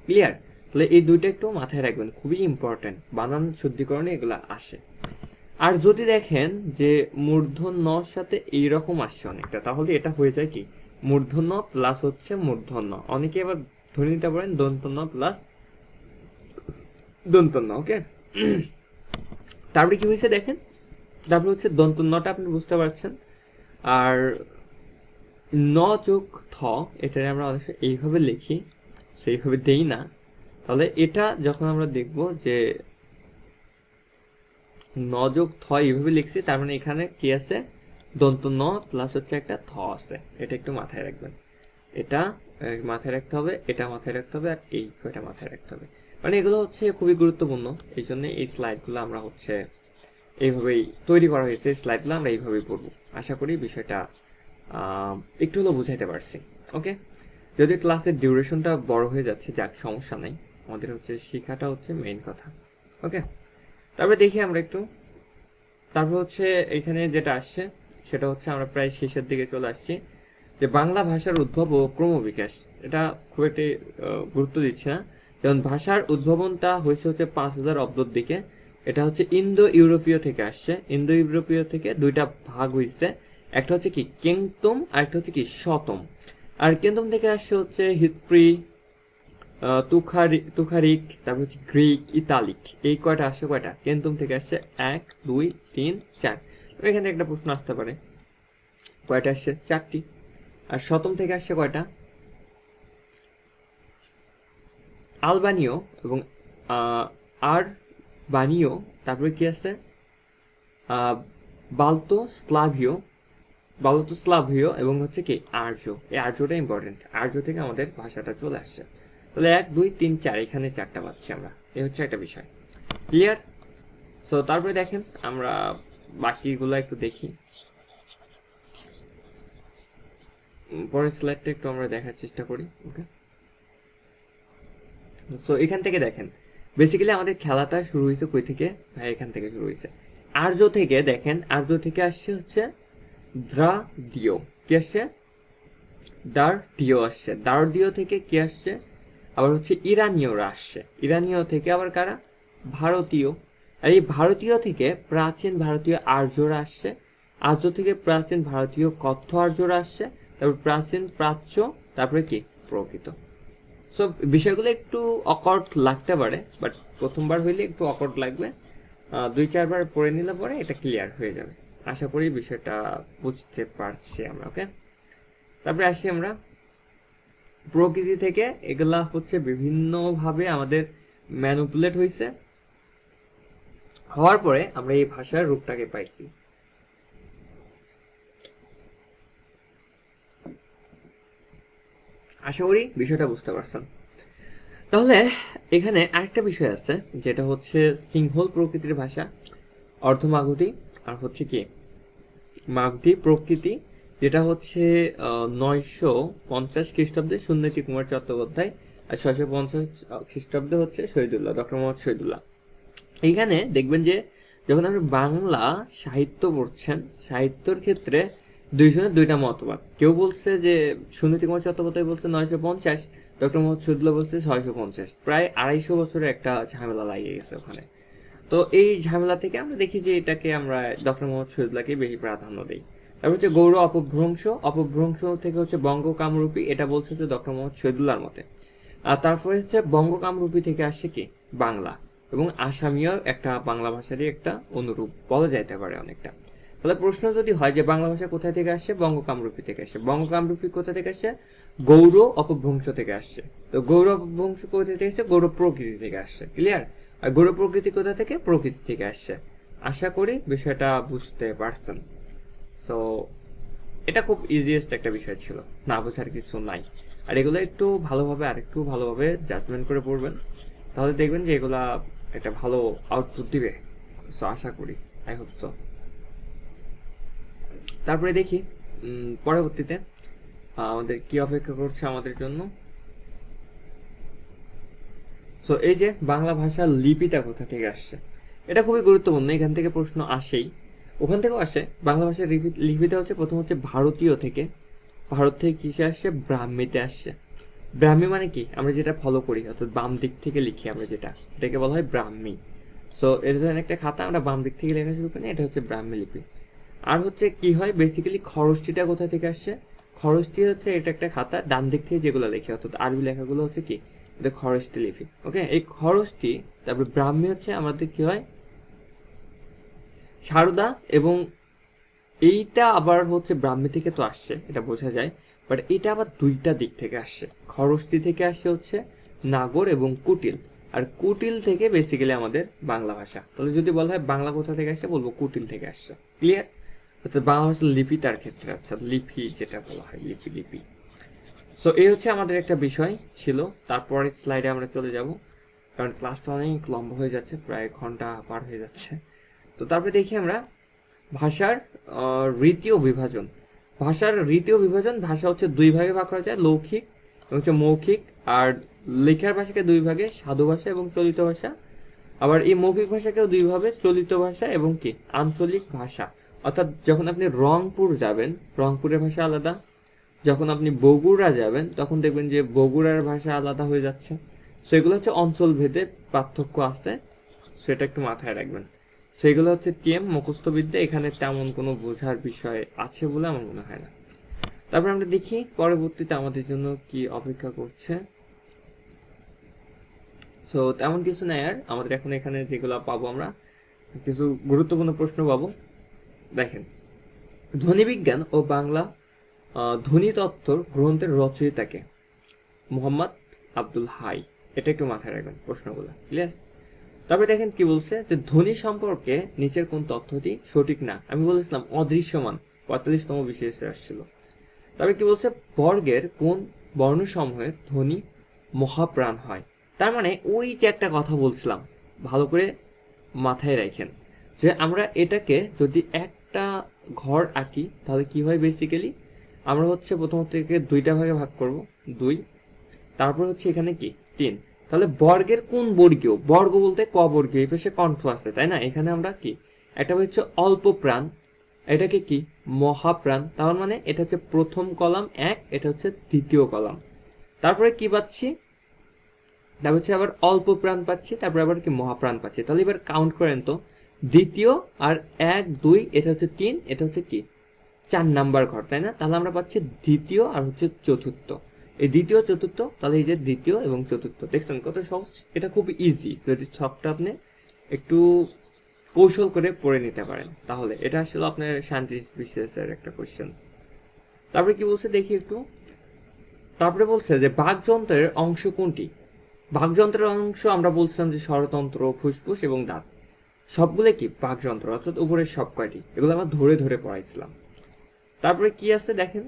ক্লিয়ার? তাহলে এই দুইটা একটু মাথায় রাখবেন, খুবই ইম্পর্টেন্ট, বানান শুদ্ধিকরণে এগুলা আসে। আর যদি দেখেন যে মূর্ধন্য র সাথে এইরকম আসছে অনেকটা, তাহলে এটা হয়ে যায় কি মূর্ধন্য প্লাস হচ্ছে মূর্ধন্য, অনেকে এবার ধরে নিতে পারেন দন্তন্য প্লাস দন্তন্য। ওকে, তারপরে কি হয়েছে দেখেন, তারপরে হচ্ছে দন্তন্যটা আপনি বুঝতে পারছেন। আর ন যোগ থ, এটা আমরা অনেক এইভাবে লিখি, সেইভাবে দেই না। তাহলে এটা যখন আমরা দেখব যে ন যোগ থ এইভাবে লিখছি, তার মানে এখানে কি আছে, দন্ত ন প্লাস হচ্ছে একটা থ আছে, এটা একটু মাথায় রাখবেন। এটা মাথায় রাখতে হবে, এটা মাথায় রাখতে হবে, আর এই কয়টা মাথায় রাখতে হবে। মানে এগুলো হচ্ছে খুবই গুরুত্বপূর্ণ, এই জন্য এই স্লাইডগুলো আমরা হচ্ছে এইভাবেই তৈরি করা হয়েছে, স্লাইডগুলো আমরা এইভাবেই পড়বো। আশা করি বিষয়টা একটু হলেও বুঝাইতে পারছি। ওকে, যদি ক্লাসের ডিউরেশনটা বড় হয়ে যাচ্ছে, যাক সমস্যা নাই, আমাদের হচ্ছে শেখাটা হচ্ছে মেইন কথা। ওকে, তারপরে দেখি আমরা একটু, তারপর হচ্ছে এখানে যেটা আসছে সেটা হচ্ছে আমরা প্রায় শেষের দিকে চলে আসছি, যে বাংলা ভাষার উদ্ভব ও ক্রমবিকাশ। এটা খুব একটি গুরুত্ব দিচ্ছে না, যেমন ভাষার উদ্ভাবনটা হয়েছে হচ্ছে 5000 অব্দর দিকে। এটা হচ্ছে ইন্দো ইউরোপীয় থেকে আসছে, ইন্দো ইউরোপীয় থেকে দুইটা ভাগ হয়েছে, একটা হচ্ছে কি কেংতম আর একটা হচ্ছে কি শতম। আর কেংতম থেকে আসছে হচ্ছে হিপ্রি, তুখারিক, তারপর হচ্ছে গ্রিক, ইতালিক, এই কয়টা আসছে, কয়টা কেন্তুম থেকে আসছে 1 2 3 4। এখানে একটা প্রশ্ন আসতে পারে, কয়টা আসছে, 4টি। আর শতম থেকে আসছে কয়টা, আলবানীয় এবং আর বানীয়, তারপরে কি আছে বালতো স্লাভীয় এবং হচ্ছে কি আর্য। এই আর্যটা ইম্পর্টেন্ট, আর্য থেকে আমাদের ভাষাটা চলে আসছে। তাহলে 1 2 3 4, এখানে 4টা পাচ্ছি আমরা, এই হচ্ছে একটা বিষয়। ক্লিয়ার? সো তারপরে দেখেন আমরা বাকিগুলো একটু দেখি, পরের স্লাইডটা একটু আমরা দেখার চেষ্টা করি। ওকে, সো এখান থেকে দেখেন বেসিক্যালি আমাদের খেলাটা শুরু হয়েছে কই থেকে, ভাই এখান থেকে শুরু হয়েছে, আর্য থেকে। দেখেন আর্য থেকে আসছে হচ্ছে দ্রাদীয়, কি আসছে, দার্ডীয় আসছে, দার্ডীয় থেকে কি আসছে, আবার হচ্ছে ইরানীয়রা আসছে, ইরানীয় থেকে আবার কারা, ভারতীয়। আর এই ভারতীয় থেকে প্রাচীন ভারতীয় আর্যরা আসছে, আর্য থেকে প্রাচীন ভারতীয় কথ্য আর্যরা আসছে, তারপর প্রাচীন প্রাচ্য, তারপরে কি প্রকৃত। সো বিষয়গুলো একটু অকর্ড লাগতে পারে, বাট প্রথমবার হইলে একটু অকর্ড লাগবে, 2 4 বার পড়ে নিলে পরে এটা ক্লিয়ার হয়ে যাবে। আশা করি বিষয়টা বুঝতে পারছি আমরা। ওকে, তারপরে আসি আমরা প্রকৃতি থেকে এগুলা হচ্ছে বিভিন্নভাবে আমাদের ম্যানুপুলেট হয়েছে, হওয়ার পরে আমরা এই ভাষার রূপটাকে পাইছি। আশা করি বিষয়টা বুঝতে পারছেন। তাহলে এখানে আরেকটা বিষয় আছে, যেটা হচ্ছে সিংহল প্রকৃতির ভাষা, অর্ধমাগধী, আর হচ্ছে কি মাগধী প্রকৃতি, যেটা হচ্ছে 950 খ্রিস্টাব্দে সুনীতি কুমার চট্টোপাধ্যায়, আর 650 খ্রিস্টাব্দে হচ্ছে শহীদুল্লাহ, ডক্টর মোহাম্মদ শহীদুল্লাহ। এইখানে দেখবেন যে যখন আপনি বাংলা সাহিত্য পড়ছেন, সাহিত্যর ক্ষেত্রে দুইজনের দুইটা মতবাদ। কেউ বলছে যে সুনীতি কুমার চট্টোপাধ্যায় বলছে 950, ডক্টর মোহাম্মদ শহীদুল্লাহ বলছে 650। প্রায় 250 বছরের একটা ঝামেলা লাগিয়ে গেছে ওখানে। তো এই ঝামেলা থেকে আমরা দেখি যে এটাকে আমরা ডক্টর মোহাম্মদ শহীদুল্লাহকে বেশি প্রাধান্য দিই। তারপর হচ্ছে গৌড় অপভ্রংশ, অপভ্রংশ থেকে হচ্ছে বঙ্গ কামরূপী, এটা বলছে হচ্ছে ডক্টর মোহাম্মদ শহীদুল্লাহর মতে। আর তারপরে হচ্ছে বঙ্গ কামরূপী থেকে আসছে কি বাংলা, এবং আসামীয় একটা বাংলা ভাষারই একটা অনুরূপ বলা যাইতে পারে অনেকটা। তাহলে প্রশ্ন যদি হয় যে বাংলা ভাষা কোথায় থেকে আসছে, বঙ্গ কামরূপী থেকে আসছে। বঙ্গ কামরূপী কোথা থেকে আসছে? গৌড় অপভ্রংশ থেকে আসছে। তো গৌড় অপভ্রংশ কোথা থেকে আসছে? গৌড় প্রকৃতি থেকে আসছে। ক্লিয়ার? আর গৌড় প্রকৃতি কোথা থেকে? প্রকৃতি থেকে আসছে। আশা করি বিষয়টা বুঝতে পারছেন। সো এটা খুব ইজিয়েস্ট একটা বিষয় ছিল, না বোঝার কিছু নাই। আর এগুলো একটু ভালোভাবে আরেকটু ভালোভাবে জাজমেন্ট করে পড়বেন, তাহলে দেখবেন যে এগুলা একটা ভালো আউটপুট দিবে। সো আশা করি, আই হোপ সো। তারপরে দেখি পরবর্তীতে আমাদের কি অপেক্ষা করছে আমাদের জন্য। সো এই যে বাংলা ভাষার লিপিটা কোথা থেকে আসছে, এটা খুবই গুরুত্বপূর্ণ। এখান থেকে প্রশ্ন আসেই, ওখান থেকেও আসে। বাংলা ভাষার লিপিটা হচ্ছে প্রথম হচ্ছে ভারতীয় থেকে, ভারত থেকে কিসে আসছে? ব্রাহ্মীতে আসছে। ব্রাহ্মী মানে কি? আমরা যেটা ফলো করি, অর্থাৎ বাম দিক থেকে লিখি আমরা, যেটা এটাকে বলা হয় ব্রাহ্মী। সো এটা ধরেন একটা খাতা, আমরা বাম দিক থেকে লেখা শুরু করি, এটা হচ্ছে ব্রাহ্মী লিপি। আর হচ্ছে কি হয়, বেসিক্যালি খরচটিটা কোথা থেকে আসছে? খরচটি হচ্ছে এটা একটা খাতা, ডান দিক থেকে যেগুলো লেখে, অর্থাৎ আরবি লেখাগুলো হচ্ছে কি, এটা খরচটি লিপি। ওকে, এই খরচটি, তারপরে ব্রাহ্মী হচ্ছে আমাদের কি হয়, সারদা, এবং এইটা আবার হচ্ছে ব্রাহ্মী থেকে তো আসছে, এটা বোঝা যায়। বাট এটা আবার দুইটা দিক থেকে আসছে। খরচটি থেকে আসছে হচ্ছে নাগর এবং কুটিল, আর কুটিল থেকে বেসিক্যালি আমাদের বাংলা ভাষা। তাহলে যদি বলা হয় বাংলা কোথা থেকে আসছে, বলবো কুটিল থেকে আসছে। ক্লিয়ার? অর্থাৎ বাংলা ভাষার লিপি তার ক্ষেত্রে, আচ্ছা লিপি যেটা বলা হয়, লিপি লিপি। সো এই হচ্ছে আমাদের একটা বিষয় ছিল। তারপরের স্লাইডে আমরা চলে যাব, কারণ ক্লাসটা অনেক লম্বা হয়ে যাচ্ছে, প্রায় ঘন্টা পার হয়ে যাচ্ছে। তো তারপরে দেখি আমরা ভাষার রীতি ও বিভাজন। ভাষার রীতি ও বিভাজন, ভাষা হচ্ছে দুই ভাগে ভাগ করা যায়, লৌখিক এবং হচ্ছে মৌখিক। আর লেখার ভাষাকে দুই ভাগে, সাধু ভাষা এবং চলিত ভাষা। আবার এই মৌখিক ভাষাকেও দুই ভাবে, চলিত ভাষা এবং কি আঞ্চলিক ভাষা। অর্থাৎ যখন আপনি রংপুর যাবেন, রংপুরের ভাষা আলাদা। যখন আপনি বগুড়া যাবেন, তখন দেখবেন যে বগুড়ার ভাষা আলাদা হয়ে যাচ্ছে। সেগুলো হচ্ছে অঞ্চল ভেদে পার্থক্য আছে, সেটা একটু মাথায় রাখবেন। সেগুলো হচ্ছে টিএম মুখস্থ বিদ্যা, এখানে তেমন কোনো বোঝার বিষয় আছে বলে আমার মনে হয় না। তারপর আমরা দেখি পরবর্তীতে আমাদের জন্য কি অপেক্ষা করছে। সো তেমন কিছু নাই আর, আমাদের এখন এখানে যেগুলো পাবো আমরা, কিছু গুরুত্বপূর্ণ প্রশ্ন পাবো। দেখেন, ধ্বনিবিজ্ঞান ও বাংলা ধ্বনিতত্ত্বর গ্রন্থের রচয়িতাকে? মোহাম্মদ আব্দুল হাই। এটা একটু মাথায় রাখবেন প্রশ্নগুলো, ক্লিয়ার? তারপরে দেখেন কি বলছে, যে ধ্বনি সম্পর্কে নিচের কোন তথ্যটি সঠিক না? আমি বলেছিলাম অদৃশ্যমান, 45তম বিশেষে আসছিল। তারপরে কি বলছে, বর্গের কোন বর্ণসমূহের ধ্বনি মহাপ্রাণ হয়? তার মানে ওই যে একটা কথা বলছিলাম, ভালো করে মাথায় রাখেন, যে আমরা এটাকে যদি একটা ঘর আঁকি, তাহলে কি হয়, বেসিক্যালি আমরা হচ্ছে প্রথমত থেকে দুইটা ভাগে ভাগ করব, 2। তারপর হচ্ছে এখানে কি 3। তাহলে বর্গের কোন বর্গীয়? বর্গ বলতে ক বর্গীয়, এই পাশে কণ্ঠ আছে, তাই না? এখানে আমরা কি একটা হচ্ছে অল্প প্রাণ, এটাকে কি মহাপ্রাণ। তার মানে এটা হচ্ছে প্রথম কলাম 1, এটা হচ্ছে দ্বিতীয় কলাম। তারপরে কি পাচ্ছি, তারপর হচ্ছে আবার অল্প প্রাণ পাচ্ছি, তারপর আবার কি মহাপ্রাণ পাচ্ছি। তাহলে এবার কাউন্ট করেন তো, দ্বিতীয় আর 1 2, এটা হচ্ছে 3, এটা হচ্ছে কি 4 নাম্বার ঘর, তাই না? তাহলে আমরা পাচ্ছি দ্বিতীয় আর হচ্ছে চতুর্থ। এই দ্বিতীয় চতুর্থ, তাহলে এই যে দ্বিতীয় এবং চতুর্থ, দেখছেন কত সহজ? এটা খুব ইজি, যদি সবটা আপনি একটু কৌশল করে পড়ে নিতে পারেন, তাহলে এটা আসলে আপনার শান্তি বিশেষের একটা কোশ্চেন। তারপরে কি বলছে দেখি একটু, তারপরে বলছে যে বাকযন্ত্রের অংশ কোনটি? বাকযন্ত্রের অংশ আমরা বলছিলাম যে স্বরতন্ত্র, ফুসফুস এবং দাঁত। সবগুলো কি বাকযন্ত্র, অর্থাৎ উপরের সব কয়টি, এগুলো আমরা ধরে ধরে পড়াইছিলাম। তারপরে কি আছে দেখেন,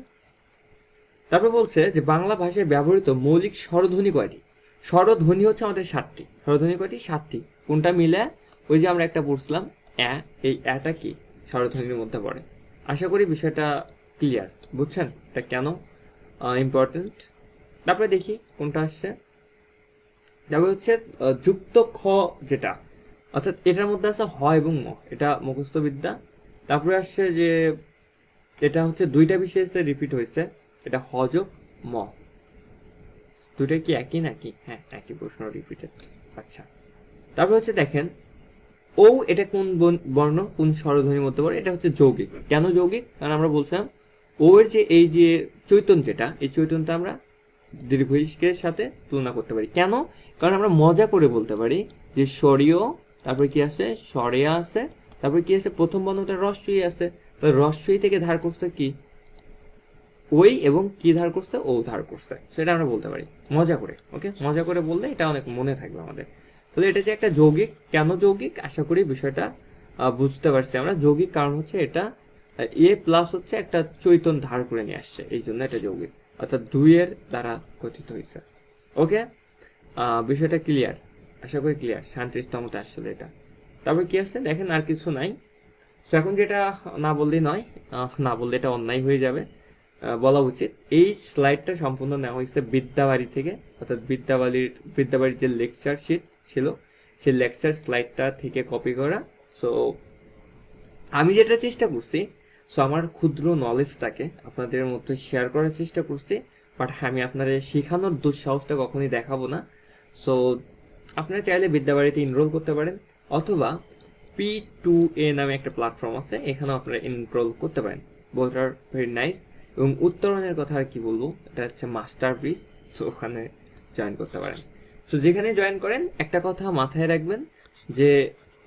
তারপরে বলছে যে বাংলা ভাষায় ব্যবহৃত মৌলিক স্বরধ্বনি কয়টি? স্বরধ্বনি হচ্ছে আমাদের 7টি। স্বরধ্বনি কয়টি? 7টি। কোনটা মিলে? ওই যে আমরা একটা পড়ছিলাম এই অ্যাটা কি স্বরধ্বনির মধ্যে পড়ে। আশা করি বিষয়টা ক্লিয়ার, বুঝছেন এটা কেন ইম্পর্টেন্ট। তারপরে দেখি কোনটা আসছে। তারপরে হচ্ছে যুক্ত খ যেটা, অর্থাৎ এটার মধ্যে আছে হ এবং ম, এটা মুখস্থ বিদ্যা। তারপরে আসছে যে এটা হচ্ছে দুইটা বিশেষে রিপিট হয়েছে, এটা হ যোগ ম। দুইটা কি একই নাকি? হ্যাঁ একই, প্রশ্ন রিপিটেড। আচ্ছা, তারপর হচ্ছে দেখেন ও, এটা কোন বর্ণ, কোন স্বরধ্বনির মধ্যে পড়ে? এটা হচ্ছে যৌগিক। কেন যৌগিক? কারণ আমরা বলছিলাম ও এর যে এই যে চৈতন্য, যেটা এই চৈতন্যটা আমরা দীর্ঘইষ্কের সাথে তুলনা করতে পারি। কেন? কারণ আমরা মজা করে বলতে পারি যে স্বরীয়, তারপরে কি আছে স্বরেয়া আছে, তারপরে কি আছে প্রথম বর্ণটা রস্বই আছে, তো রস্বই থেকে ধার করছে কি ওই, এবং কি ধার করছে ও ধার করছে, সেটা আমরা বলতে পারি মজা করে। ওকে, মজা করে বললে এটা অনেক মনে থাকবে আমাদের। তাহলে এটা যে একটা যৌগিক, কেন যৌগিক আশা করি বিষয়টা বুঝতে পারছি আমরা। যৌগিক কারণ হচ্ছে এটা এ প্লাস হচ্ছে একটা চৈতন্য ধার করে নিয়ে আসছে, এই জন্য এটা যৌগিক, অর্থাৎ দুইয়ের দ্বারা গঠিত হয়েছে। ওকে, বিষয়টা ক্লিয়ার, আশা করি ক্লিয়ার। 37তমতে আসলে এটা। তারপর কি আছে দেখেন, আর কিছু নাই। তো এখন যেটা না বললেই নয়, না বললে এটা অন্যায় হয়ে যাবে, বলা উচিত। এই স্লাইডটা সম্পূর্ণ নেওয়া হয়েছে বিদ্যাবাড়ি থেকে, অর্থাৎ বিদ্যাবাড়ির যে লেকচার শিট ছিল সেই লেকচার স্লাইডটা থেকে কপি করা। সো আমি যেটা চেষ্টা করছি, সো আমার ক্ষুদ্র নলেজটাকে আপনাদের মধ্যে শেয়ার করার চেষ্টা করছি, বাট আমি আপনাদের শেখানোর দুঃসাহসটা কখনোই দেখাবো না। সো আপনারা চাইলে বিদ্যাবাড়িতে এনরোল করতে পারেন, অথবা P2A নামে একটা প্ল্যাটফর্ম আছে, এখানেও আপনারা এনরোল করতে পারেন। Both are very nice. এবং উত্তরণের কথা আর কি বলবো, এটা হচ্ছে মাস্টারপিস। সো ওখানে জয়েন করতে পারেন। সো যেখানে জয়েন করেন একটা কথা মাথায় রাখবেন যে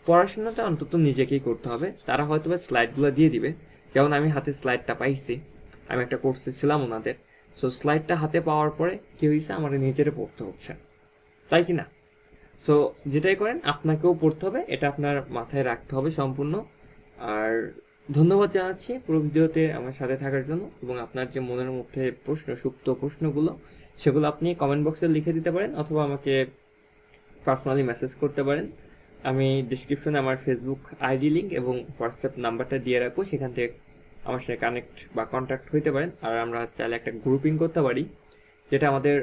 পড়াশোনাটা অন্তত নিজেকেই করতে হবে। তারা হয়তো বা স্লাইডগুলো দিয়ে দিবে, যেমন আমি হাতে স্লাইডটা পাইছি, আমি একটা কোর্সে ছিলাম ওনাদের। সো স্লাইডটা হাতে পাওয়ার পরে কি হয়েছে, আমার নিজেরে পড়তে হচ্ছে, তাই কি না? সো যেটাই করেন আপনাকেও পড়তে হবে, এটা আপনার মাথায় রাখতে হবে সম্পূর্ণ। আর ধন্যবাদ জানাচ্ছি পুরো ভিডিওতে আমার সাথে থাকার জন্য, এবং আপনার যে মনের মধ্যে প্রশ্ন, সুপ্ত প্রশ্নগুলো, সেগুলো আপনি কমেন্ট বক্সে লিখে দিতে পারেন, অথবা আমাকে পার্সোনালি মেসেজ করতে পারেন। আমি ডিসক্রিপশনে আমার ফেসবুক আইডি লিঙ্ক এবং হোয়াটসঅ্যাপ নাম্বারটা দিয়ে রাখবো, সেখান থেকে আমার সাথে কানেক্ট বা কন্ট্যাক্ট হইতে পারেন। আর আমরা চাইলে একটা গ্রুপিং করতে পারি, যেটা আমাদের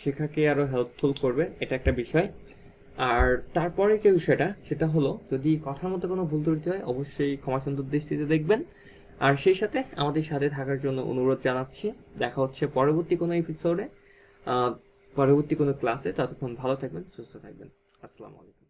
শেখাকে আরও হেল্পফুল করবে, এটা একটা বিষয়। আর তারপরে যে বিষয়টা সেটা হলো, যদি কথার মধ্যে কোনো ভুল ত্রুটি হয় অবশ্যই ক্ষমা সুন্দর দৃষ্টিতে দেখবেন। আর সেই সাথে আমাদের সাথে থাকার জন্য অনুরোধ জানাচ্ছি। দেখা হচ্ছে পরবর্তী কোনো এপিসোডে, পরবর্তী কোনো ক্লাসে। ততক্ষণ ভালো থাকবেন, সুস্থ থাকবেন। আসসালামু আলাইকুম।